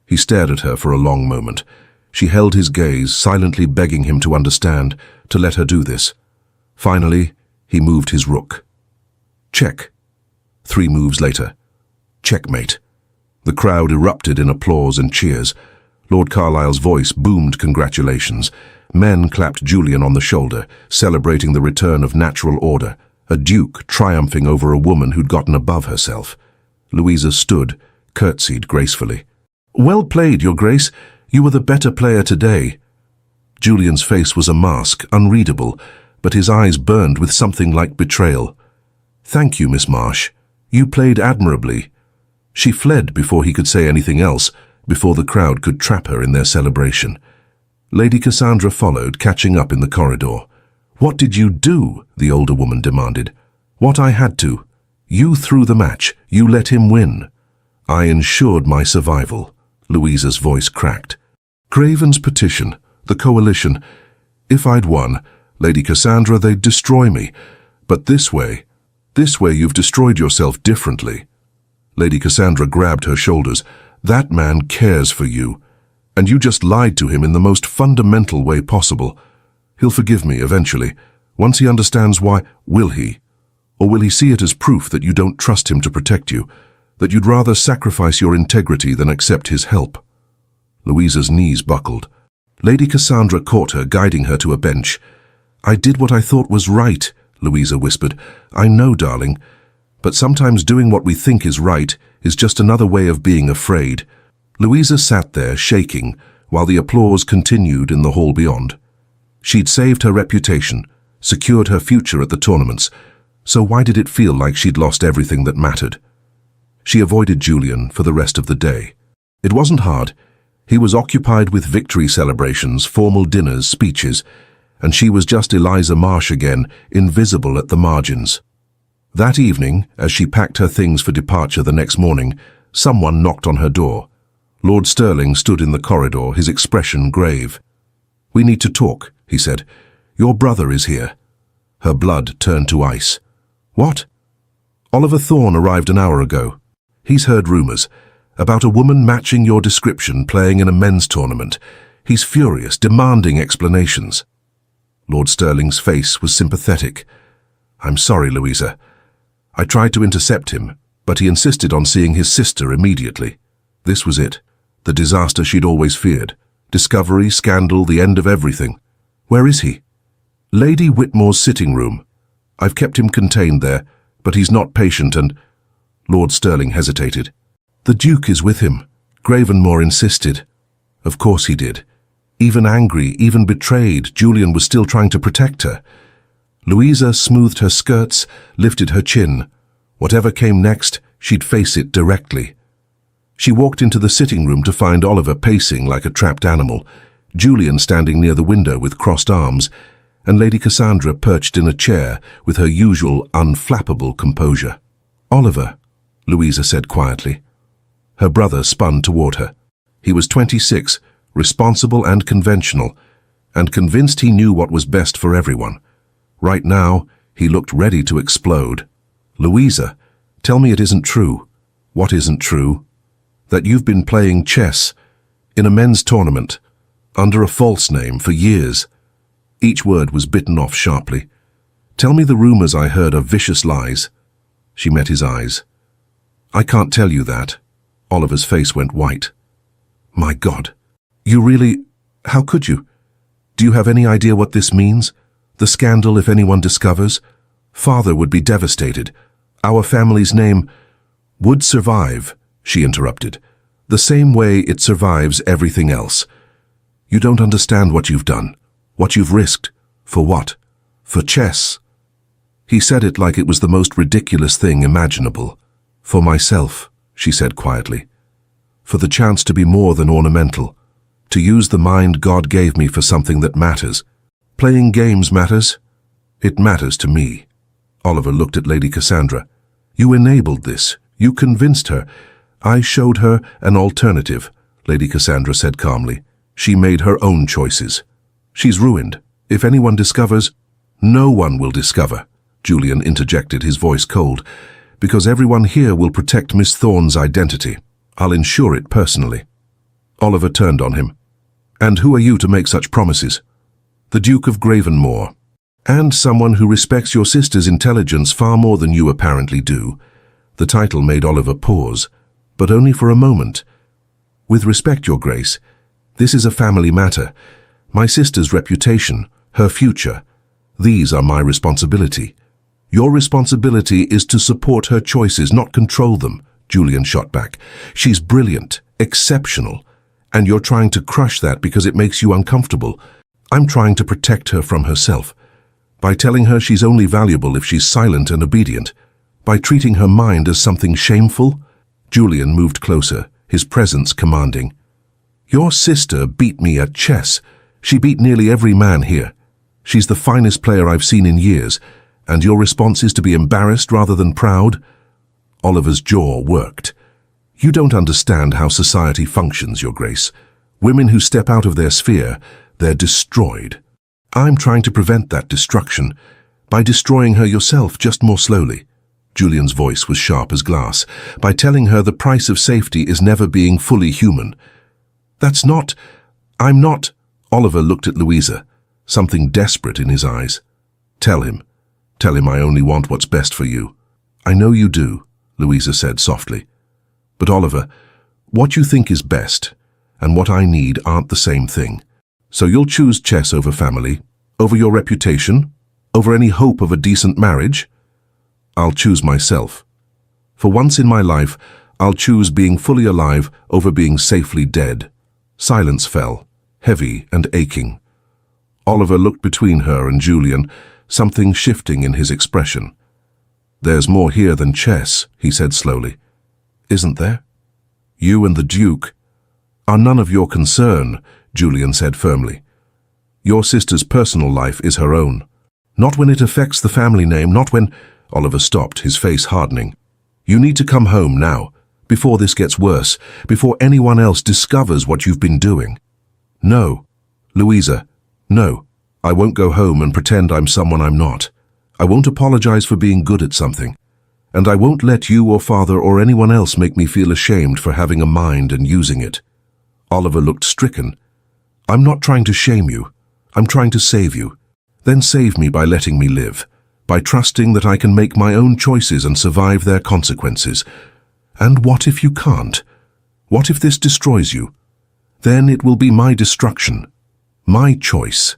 He stared at her for a long moment. She held his gaze, silently begging him to understand, to let her do this. Finally, he moved his rook. "Check." 3 moves later. "Checkmate." The crowd erupted in applause and cheers. Lord Carlisle's voice boomed congratulations. Men clapped Julian on the shoulder, celebrating the return of natural order, a duke triumphing over a woman who'd gotten above herself. Louisa stood, curtsied gracefully. "Well played, Your Grace. You were the better player today." Julian's face was a mask, unreadable, but his eyes burned with something like betrayal. "Thank you, Miss Marsh. You played admirably." She fled before he could say anything else, before the crowd could trap her in their celebration. Lady Cassandra followed, catching up in the corridor. "What did you do?" the older woman demanded. "What I had to. You threw the match. You let him win." "I ensured my survival." Louisa's voice cracked. "Craven's petition, the coalition. If I'd won, Lady Cassandra, they'd destroy me. But this way you've destroyed yourself differently." Lady Cassandra grabbed her shoulders. "That man cares for you. And you just lied to him in the most fundamental way possible. He'll forgive me eventually, once he understands why. Will he? Or will he see it as proof that you don't trust him to protect you, that you'd rather sacrifice your integrity than accept his help?" Louisa's knees buckled. Lady Cassandra caught her, guiding her to a bench. "I did what I thought was right," Louisa whispered. "I know, darling. But sometimes doing what we think is right is just another way of being afraid." Louisa sat there, shaking, while the applause continued in the hall beyond. She'd saved her reputation, secured her future at the tournaments, so why did it feel like she'd lost everything that mattered? She avoided Julian for the rest of the day. It wasn't hard. He was occupied with victory celebrations, formal dinners, speeches, and she was just Eliza Marsh again, invisible at the margins. That evening, as she packed her things for departure the next morning, someone knocked on her door. Lord Stirling stood in the corridor, his expression grave. "We need to talk," he said. "Your brother is here." Her blood turned to ice. "What?" "Oliver Thorne arrived an hour ago. He's heard rumours about a woman matching your description playing in a men's tournament. He's furious, demanding explanations." Lord Stirling's face was sympathetic. "I'm sorry, Louisa. I tried to intercept him, but he insisted on seeing his sister immediately." This was it. The disaster she'd always feared. Discovery, scandal, the end of everything. Where is he? Lady Whitmore's sitting room. I've kept him contained there, but he's not patient and... Lord Sterling hesitated. The Duke is with him. Gravenmore insisted. Of course he did. Even angry, even betrayed, Julian was still trying to protect her. Louisa smoothed her skirts, lifted her chin. Whatever came next, she'd face it directly. She walked into the sitting room to find Oliver pacing like a trapped animal, Julian standing near the window with crossed arms, and Lady Cassandra perched in a chair with her usual unflappable composure. "Oliver," Louisa said quietly. Her brother spun toward her. He was 26, responsible and conventional, and convinced he knew what was best for everyone. Right now, he looked ready to explode. "Louisa, tell me it isn't true." "What isn't true?" "That you've been playing chess in a men's tournament, under a false name for years." Each word was bitten off sharply. "Tell me the rumors I heard are vicious lies." She met his eyes. "I can't tell you that." Oliver's face went white. "My God. You really... How could you? Do you have any idea what this means? The scandal, if anyone discovers? Father would be devastated. Our family's name would survive," she interrupted, "the same way it survives everything else. You don't understand what you've done, what you've risked. For what? For chess." He said it like it was the most ridiculous thing imaginable. "For myself," she said quietly. "For the chance to be more than ornamental. To use the mind God gave me for something that matters. Playing games matters. It matters to me." Oliver looked at Lady Cassandra. "You enabled this. You convinced her." "I showed her an alternative," Lady Cassandra said calmly. "She made her own choices. She's ruined. If anyone discovers..." "No one will discover," Julian interjected, his voice cold, "because everyone here will protect Miss Thorne's identity. I'll ensure it personally." Oliver turned on him. "And who are you to make such promises?" "The Duke of Gravenmore. And someone who respects your sister's intelligence far more than you apparently do." The title made Oliver pause, but only for a moment. "With respect, Your Grace, this is a family matter. My sister's reputation, her future, these are my responsibility." "Your responsibility is to support her choices, not control them," Julian shot back. "She's brilliant, exceptional, and you're trying to crush that because it makes you uncomfortable. I'm trying to protect her from herself, by telling her she's only valuable if she's silent and obedient, by treating her mind as something shameful." Julian moved closer, his presence commanding. "Your sister beat me at chess. She beat nearly every man here. She's the finest player I've seen in years, and your response is to be embarrassed rather than proud?" Oliver's jaw worked. "You don't understand how society functions, Your Grace. Women who step out of their sphere, they're destroyed. I'm trying to prevent that destruction by destroying her yourself, just more slowly." Julian's voice was sharp as glass. "By telling her the price of safety is never being fully human." I'm not..." Oliver looked at Louisa, something desperate in his eyes. Tell him I only want what's best for you." "I know you do," Louisa said softly. "But Oliver, what you think is best and what I need aren't the same thing. So you'll choose chess over family, over your reputation, over any hope of a decent marriage?" "I'll choose myself. For once in my life, I'll choose being fully alive over being safely dead." Silence fell, heavy and aching. Oliver looked between her and Julian, something shifting in his expression. "There's more here than chess," he said slowly. "Isn't there? You and the Duke are none of your concern," Julian said firmly. "Your sister's personal life is her own. Not when it affects the family name, not when..." Oliver stopped, his face hardening. "You need to come home now, before this gets worse, before anyone else discovers what you've been doing." "No, Louisa, no. I won't go home and pretend I'm someone I'm not. I won't apologize for being good at something. And I won't let you or Father or anyone else make me feel ashamed for having a mind and using it." Oliver looked stricken. "I'm not trying to shame you. I'm trying to save you. Then save me by letting me live, by trusting that I can make my own choices and survive their consequences. And what if you can't? What if this destroys you? Then it will be my destruction. My choice.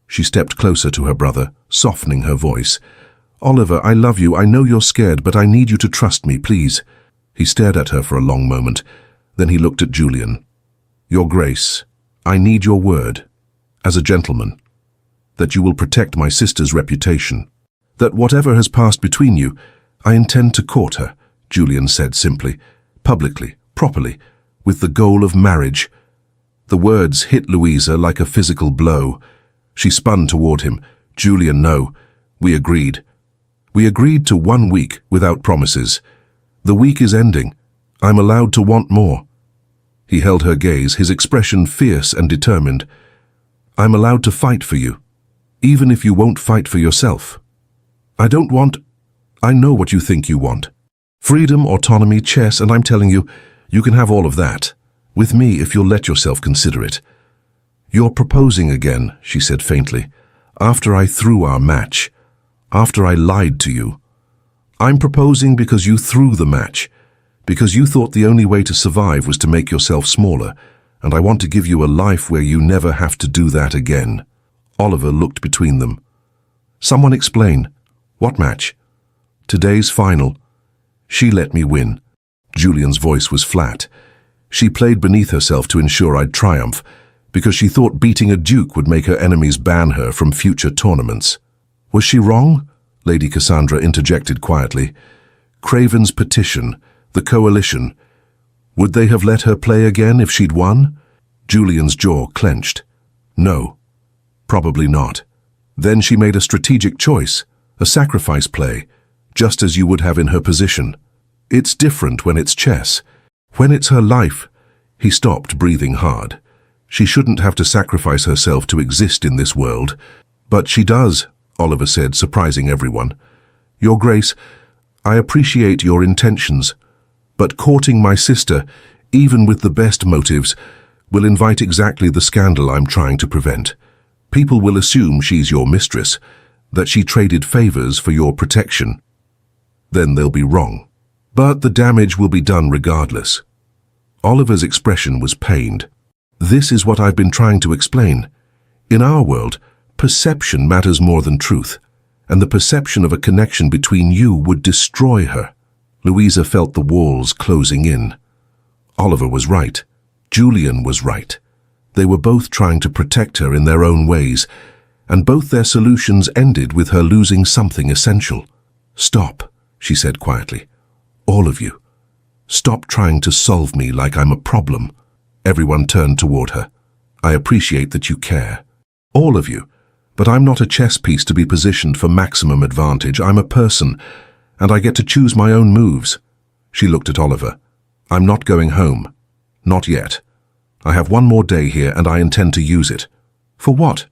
She stepped closer to her brother, softening her voice. Oliver, I love you. I know you're scared, but I need you to trust me, please. He stared at her for a long moment. Then he looked at Julian. Your Grace, I need your word, as a gentleman, that you will protect my sister's reputation. That whatever has passed between you, I intend to court her, Julian said simply, publicly, properly, with the goal of marriage. The words hit Louisa like a physical blow. She spun toward him. Julian, no. We agreed. We agreed to 1 week without promises. The week is ending. I'm allowed to want more. He held her gaze, his expression fierce and determined. I'm allowed to fight for you, even if you won't fight for yourself. I know what you think you want. Freedom, autonomy, chess, and I'm telling you, you can have all of that. With me, if you'll let yourself consider it. You're proposing again, she said faintly, after I threw our match, after I lied to you. I'm proposing because you threw the match, because you thought the only way to survive was to make yourself smaller, and I want to give you a life where you never have to do that again. Oliver looked between them. Someone explain. What match? Today's final. She let me win. Julian's voice was flat. She played beneath herself to ensure I'd triumph, because she thought beating a duke would make her enemies ban her from future tournaments. Was she wrong? Lady Cassandra interjected quietly. Craven's petition, the coalition. Would they have let her play again if she'd won? Julian's jaw clenched. No, probably not. Then she made a strategic choice, a sacrifice play, just as you would have in her position. It's different when it's chess. When it's her life. He stopped, breathing hard. She shouldn't have to sacrifice herself to exist in this world. But she does, Oliver said, surprising everyone. Your Grace, I appreciate your intentions, but courting my sister, even with the best motives, will invite exactly the scandal I'm trying to prevent. People will assume she's your mistress, that she traded favors for your protection. Then they'll be wrong. But the damage will be done regardless. Oliver's expression was pained. This is what I've been trying to explain. In our world, perception matters more than truth, and the perception of a connection between you would destroy her. Louisa felt the walls closing in. Oliver was right. Julian was right. They were both trying to protect her in their own ways, and both their solutions ended with her losing something essential. Stop, she said quietly. All of you. Stop trying to solve me like I'm a problem. Everyone turned toward her. I appreciate that you care. All of you. But I'm not a chess piece to be positioned for maximum advantage. I'm a person, and I get to choose my own moves. She looked at Oliver. I'm not going home. Not yet. I have 1 more day here, and I intend to use it. For what?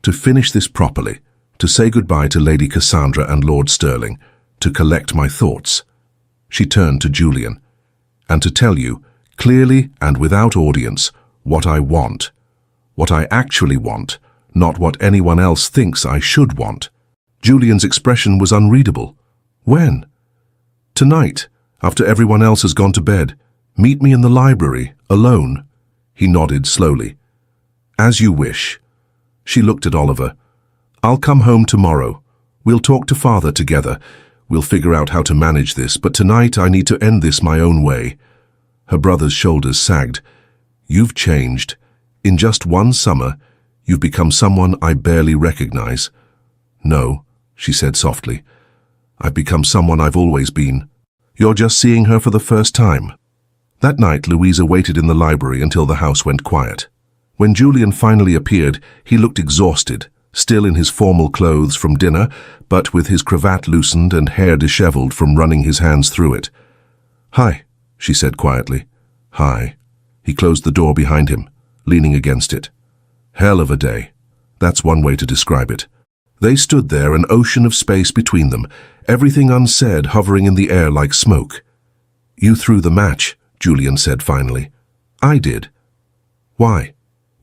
To finish this properly. To say goodbye to Lady Cassandra and Lord Sterling. To collect my thoughts. She turned to Julian. And to tell you, clearly and without audience, what I want. What I actually want, not what anyone else thinks I should want. Julian's expression was unreadable. When? Tonight, after everyone else has gone to bed. Meet me in the library, alone. He nodded slowly. As you wish. She looked at Oliver. I'll come home tomorrow. We'll talk to Father together. We'll figure out how to manage this, but tonight I need to end this my own way. Her brother's shoulders sagged. You've changed. In just 1 summer, you've become someone I barely recognize. No, she said softly. I've become someone I've always been. You're just seeing her for the first time. That night, Louisa waited in the library until the house went quiet. When Julian finally appeared, he looked exhausted, still in his formal clothes from dinner, but with his cravat loosened and hair disheveled from running his hands through it. Hi, she said quietly. Hi. He closed the door behind him, leaning against it. Hell of a day. That's one way to describe it. They stood there, an ocean of space between them, everything unsaid hovering in the air like smoke. You threw the match, Julian said finally. I did. Why?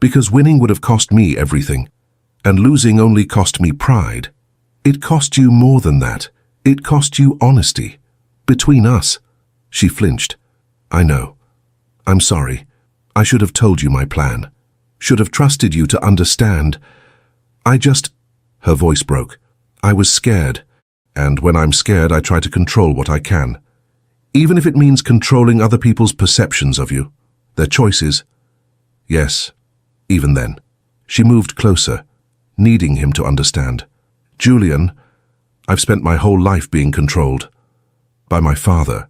Because winning would have cost me everything, and losing only cost me pride. It cost you more than that. It cost you honesty. Between us. She flinched. I know. I'm sorry. I should have told you my plan. Should have trusted you to understand. Her voice broke. I was scared. And when I'm scared, I try to control what I can. Even if it means controlling other people's perceptions of you, their choices. Yes, even then. She moved closer, needing him to understand. Julian, I've spent my whole life being controlled. By my father,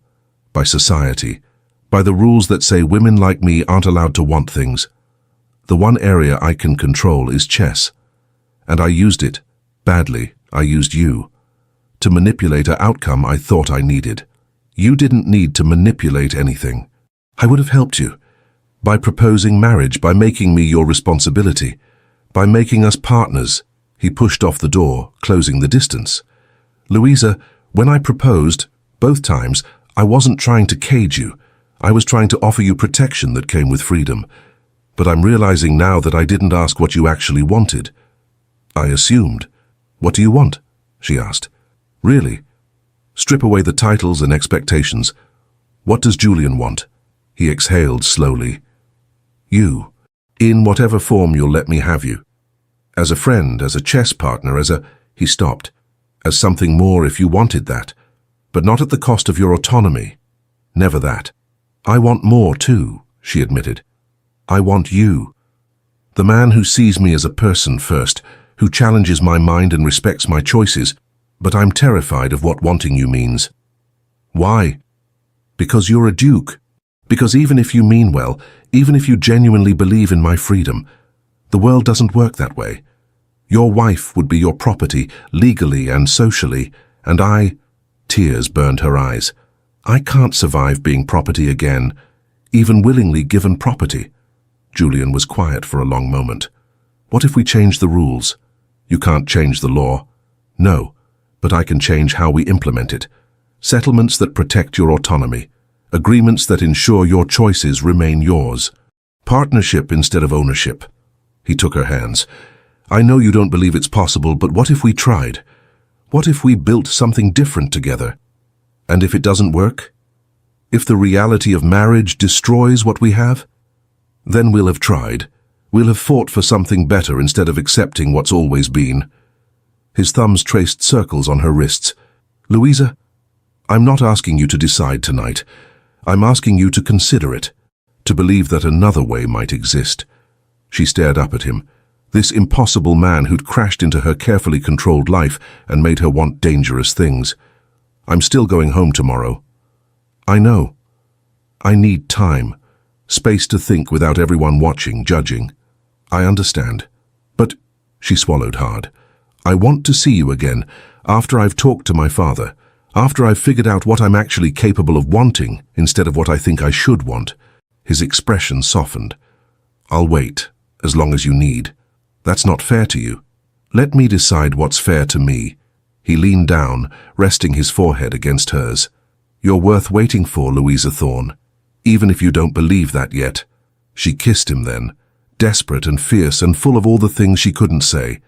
by society, by the rules that say women like me aren't allowed to want things. The one area I can control is chess. And I used it, badly. I used you, to manipulate an outcome I thought I needed. You didn't need to manipulate anything. I would have helped you. By proposing marriage, by making me your responsibility, by making us partners. He pushed off the door, closing the distance. Louisa, when I proposed, both times, I wasn't trying to cage you. I was trying to offer you protection that came with freedom. But I'm realizing now that I didn't ask what you actually wanted. I assumed. What do you want? She asked. Really? Strip away the titles and expectations. What does Julian want? He exhaled slowly. You. In whatever form you'll let me have you. As a friend, as a chess partner, He stopped. As something more if you wanted that. But not at the cost of your autonomy. Never that. I want more too, she admitted. I want you. The man who sees me as a person first, who challenges my mind and respects my choices, but I'm terrified of what wanting you means. Why? Because you're a duke. Because even if you mean well, even if you genuinely believe in my freedom, the world doesn't work that way. Your wife would be your property, legally and socially, and tears burned her eyes. I can't survive being property again, even willingly given property. Julian was quiet for a long moment. What if we change the rules? You can't change the law. No, but I can change how we implement it. Settlements that protect your autonomy. Agreements that ensure your choices remain yours. Partnership instead of ownership. He took her hands. I know you don't believe it's possible, but what if we tried? What if we built something different together? And if it doesn't work? If the reality of marriage destroys what we have? Then we'll have tried. We'll have fought for something better instead of accepting what's always been. His thumbs traced circles on her wrists. Louisa, I'm not asking you to decide tonight. I'm asking you to consider it, to believe that another way might exist. She stared up at him, this impossible man who'd crashed into her carefully controlled life and made her want dangerous things. I'm still going home tomorrow. I know. I need time, space to think without everyone watching, judging. I understand. But, she swallowed hard, I want to see you again, after I've talked to my father, after I've figured out what I'm actually capable of wanting instead of what I think I should want. His expression softened. I'll wait, as long as you need. That's not fair to you. Let me decide what's fair to me. He leaned down, resting his forehead against hers. You're worth waiting for, Louisa Thorne, even if you don't believe that yet. She kissed him then, desperate and fierce and full of all the things she couldn't say.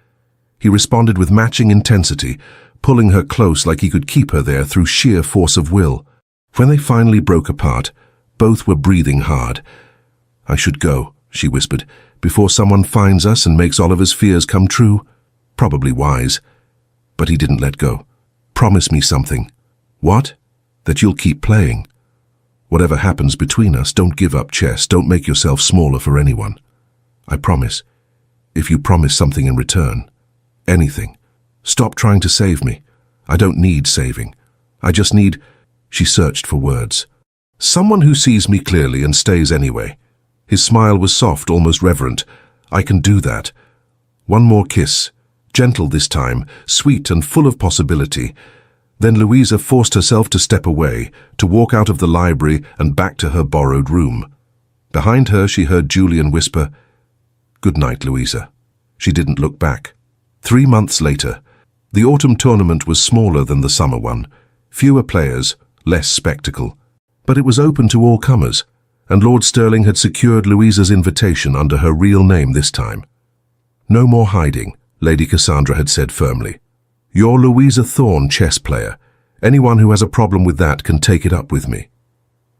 He responded with matching intensity, pulling her close like he could keep her there through sheer force of will. When they finally broke apart, both were breathing hard. I should go, she whispered, before someone finds us and makes Oliver's fears come true. Probably wise. But he didn't let go. Promise me something. What? That you'll keep playing. Whatever happens between us, don't give up chess. Don't make yourself smaller for anyone. I promise. If you promise something in return. Anything. Stop trying to save me. I don't need saving. I just need... She searched for words. Someone who sees me clearly and stays anyway. His smile was soft, almost reverent. I can do that. One more kiss. Gentle this time, sweet and full of possibility. Then Louisa forced herself to step away, to walk out of the library and back to her borrowed room. Behind her she heard Julian whisper, "Good night, Louisa." She didn't look back. 3 months later, the autumn tournament was smaller than the summer one. Fewer players, less spectacle. But it was open to all comers, and Lord Stirling had secured Louisa's invitation under her real name this time. No more hiding, Lady Cassandra had said firmly. You're Louisa Thorne, chess player. Anyone who has a problem with that can take it up with me.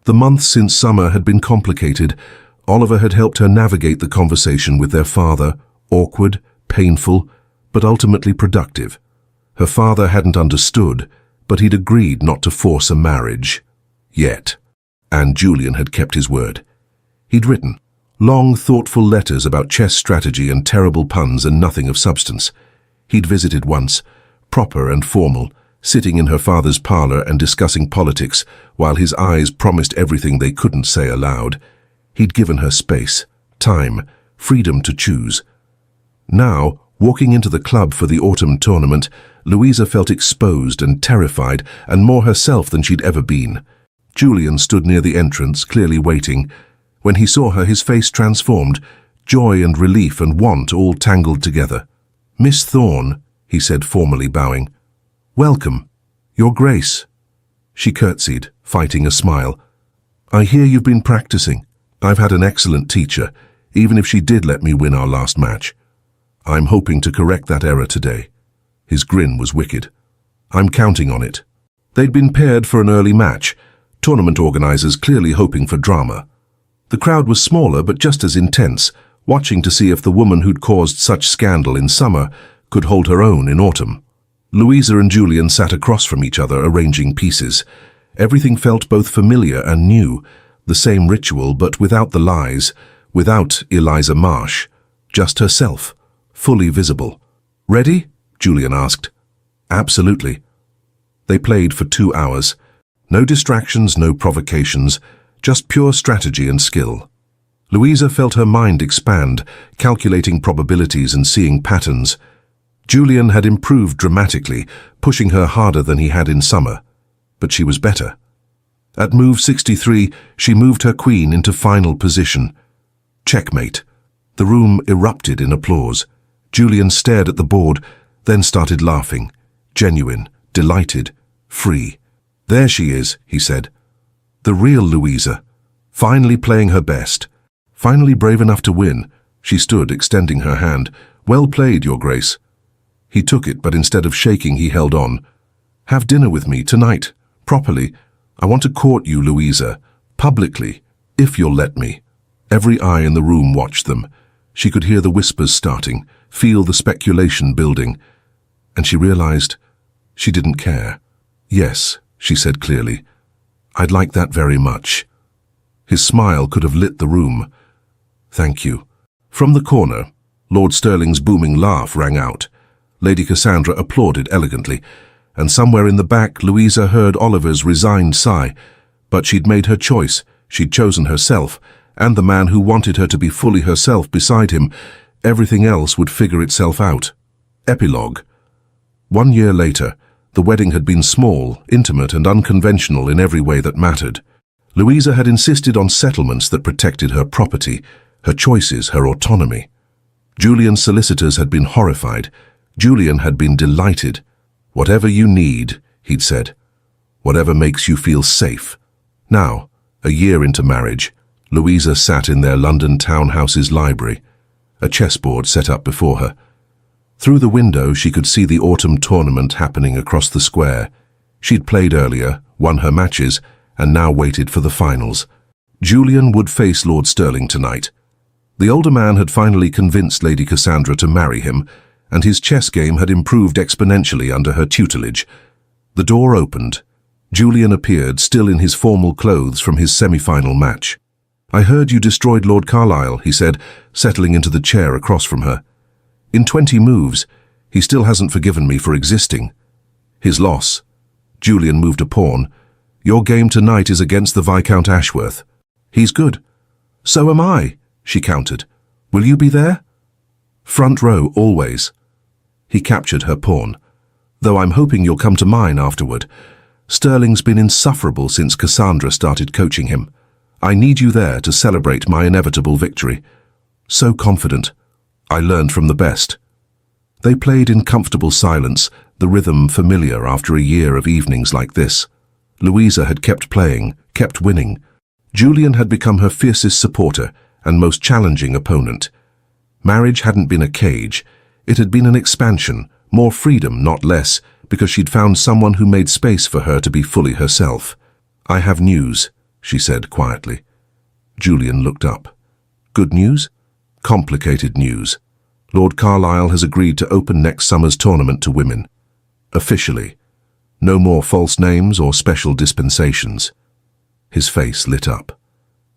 The months since summer had been complicated. Oliver had helped her navigate the conversation with their father, awkward, painful, but ultimately productive. Her father hadn't understood, but he'd agreed not to force a marriage. Yet. And Julian had kept his word. He'd written long, thoughtful letters about chess strategy and terrible puns and nothing of substance. He'd visited once, proper and formal, sitting in her father's parlor and discussing politics, while his eyes promised everything they couldn't say aloud. He'd given her space, time, freedom to choose. Now, walking into the club for the autumn tournament, Louisa felt exposed and terrified, and more herself than she'd ever been. Julian stood near the entrance, clearly waiting. When he saw her, his face transformed, joy and relief and want all tangled together. "Miss Thorne," he said, formally bowing. "Welcome, Your Grace." She curtsied, fighting a smile. "I hear you've been practicing. I've had an excellent teacher, even if she did let me win our last match. I'm hoping to correct that error today." His grin was wicked. "I'm counting on it." They'd been paired for an early match, tournament organizers clearly hoping for drama. The crowd was smaller but just as intense, watching to see if the woman who'd caused such scandal in summer could hold her own in autumn. Louisa and Julian sat across from each other, arranging pieces. Everything felt both familiar and new, the same ritual but without the lies, without Eliza Marsh, just herself, fully visible. "Ready?" Julian asked. "Absolutely." They played for 2 hours. No distractions, no provocations, just pure strategy and skill. Louisa felt her mind expand, calculating probabilities and seeing patterns. Julian had improved dramatically, pushing her harder than he had in summer. But she was better. At move 63, she moved her queen into final position. Checkmate. The room erupted in applause. Julian stared at the board, then started laughing. Genuine, delighted, free. "There she is," he said. "The real Louisa. Finally playing her best. Finally brave enough to win." She stood, extending her hand. "Well played, Your Grace." He took it, but instead of shaking, he held on. "Have dinner with me, tonight, properly. I want to court you, Louisa, publicly, if you'll let me." Every eye in the room watched them. She could hear the whispers starting, feel the speculation building, and she realized she didn't care. "Yes," she said clearly. "I'd like that very much." His smile could have lit the room. "Thank you." From the corner, Lord Stirling's booming laugh rang out. Lady Cassandra applauded elegantly, and somewhere in the back Louisa heard Oliver's resigned sigh. But she'd made her choice. She'd chosen herself, and the man who wanted her to be fully herself beside him. Everything else would figure itself out. Epilogue. 1 year later, the wedding had been small, intimate, and unconventional in every way that mattered. Louisa had insisted on settlements that protected her property, her choices, her autonomy. Julian's solicitors had been horrified. Julian had been delighted. "Whatever you need," he'd said. "Whatever makes you feel safe." Now, a year into marriage, Louisa sat in their London townhouse's library, a chessboard set up before her. Through the window, she could see the autumn tournament happening across the square. She'd played earlier, won her matches, and now waited for the finals. Julian would face Lord Stirling tonight. The older man had finally convinced Lady Cassandra to marry him, and his chess game had improved exponentially under her tutelage. The door opened. Julian appeared, still in his formal clothes from his semi-final match. "I heard you destroyed Lord Carlisle," he said, settling into the chair across from her. "In 20 moves, he still hasn't forgiven me for existing." "His loss." Julian moved a pawn. "Your game tonight is against the Viscount Ashworth." "He's good." "So am I," she countered. "Will you be there?" "Front row, always." He captured her pawn. "Though I'm hoping you'll come to mine afterward. Stirling's been insufferable since Cassandra started coaching him. I need you there to celebrate my inevitable victory." So confident. "I learned from the best." They played in comfortable silence, the rhythm familiar after a year of evenings like this. Louisa had kept playing, kept winning. Julian had become her fiercest supporter and most challenging opponent. Marriage hadn't been a cage. It had been an expansion, more freedom, not less, because she'd found someone who made space for her to be fully herself. "I have news," she said quietly. Julian looked up. Good news? Complicated news. Lord Carlisle has agreed to open next summer's tournament to women. Officially. No more false names or special dispensations. His face lit up.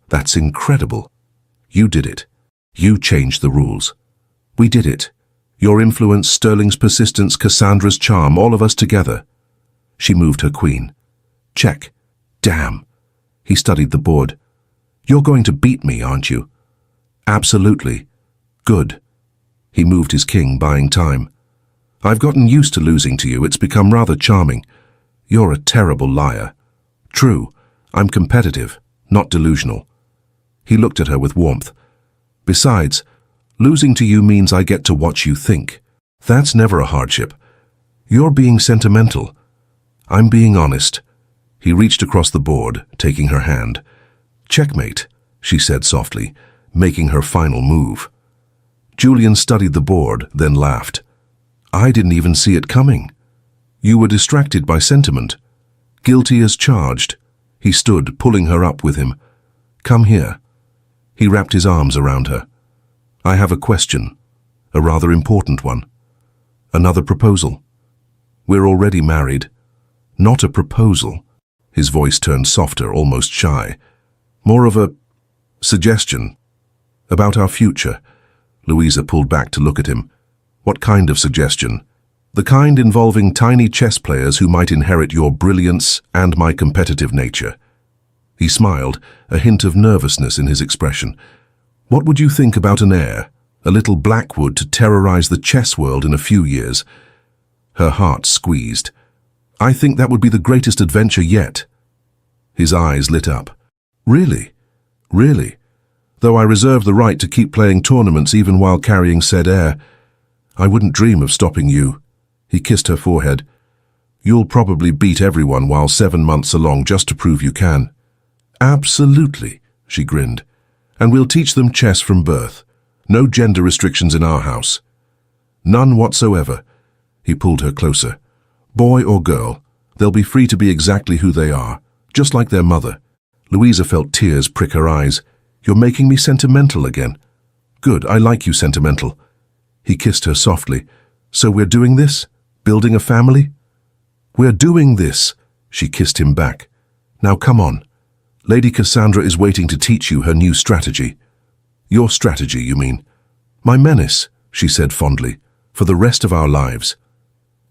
That's incredible. You did it. You changed the rules. We did it. Your influence, Sterling's persistence, Cassandra's charm, all of us together. She moved her queen. Check. Damn. He studied the board. You're going to beat me, aren't you? Absolutely. Good. He moved his king, buying time. I've gotten used to losing to you. It's become rather charming. You're a terrible liar. True. I'm competitive, not delusional. He looked at her with warmth. Besides, losing to you means I get to watch you think. That's never a hardship. You're being sentimental. I'm being honest. He reached across the board, taking her hand. Checkmate, she said softly, making her final move. Julian studied the board, then laughed. I didn't even see it coming. You were distracted by sentiment. Guilty as charged. He stood, pulling her up with him. Come here. He wrapped his arms around her. I have a question, a rather important one. Another proposal. We're already married. Not a proposal. His voice turned softer, almost shy. More of a suggestion. About our future. Louisa pulled back to look at him. What kind of suggestion? The kind involving tiny chess players who might inherit your brilliance and my competitive nature. He smiled, a hint of nervousness in his expression. What would you think about an heir, a little Blackwood to terrorize the chess world in a few years? Her heart squeezed. I think that would be the greatest adventure yet. His eyes lit up. Really? Really? Though I reserve the right to keep playing tournaments even while carrying said heir, I wouldn't dream of stopping you. He kissed her forehead. You'll probably beat everyone while 7 months along just to prove you can. Absolutely, she grinned. And we'll teach them chess from birth. No gender restrictions in our house. None whatsoever. He pulled her closer. Boy or girl, they'll be free to be exactly who they are, just like their mother. Louisa felt tears prick her eyes. You're making me sentimental again. Good, I like you sentimental. He kissed her softly. So we're doing this? Building a family? We're doing this. She kissed him back. Now come on. Lady Cassandra is waiting to teach you her new strategy. Your strategy, you mean? My menace, she said fondly, for the rest of our lives.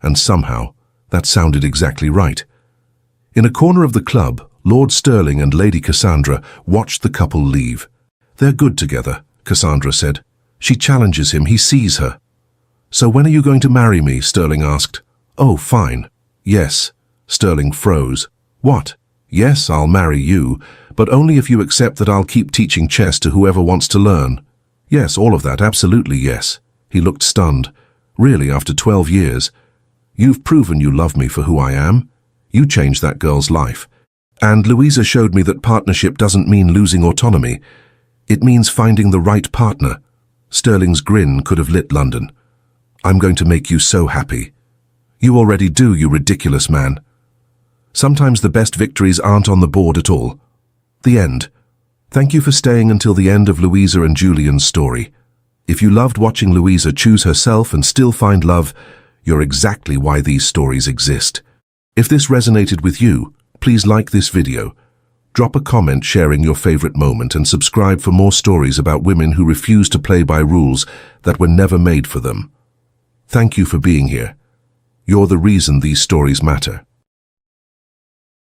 And somehow, that sounded exactly right. In a corner of the club, Lord Sterling and Lady Cassandra watched the couple leave. They're good together, Cassandra said. She challenges him, he sees her. So when are you going to marry me? Sterling asked. Oh, fine. Yes. Sterling froze. What? Yes, I'll marry you, but only if you accept that I'll keep teaching chess to whoever wants to learn. Yes, all of that, absolutely yes. He looked stunned. Really, after 12 years? You've proven you love me for who I am. You changed that girl's life. And Louisa showed me that partnership doesn't mean losing autonomy. It means finding the right partner. Sterling's grin could have lit London. I'm going to make you so happy. You already do, you ridiculous man. Sometimes the best victories aren't on the board at all. The end. Thank you for staying until the end of Louisa and Julian's story. If you loved watching Louisa choose herself and still find love, you're exactly why these stories exist. If this resonated with you, please like this video. Drop a comment sharing your favorite moment and subscribe for more stories about women who refuse to play by rules that were never made for them. Thank you for being here. You're the reason these stories matter.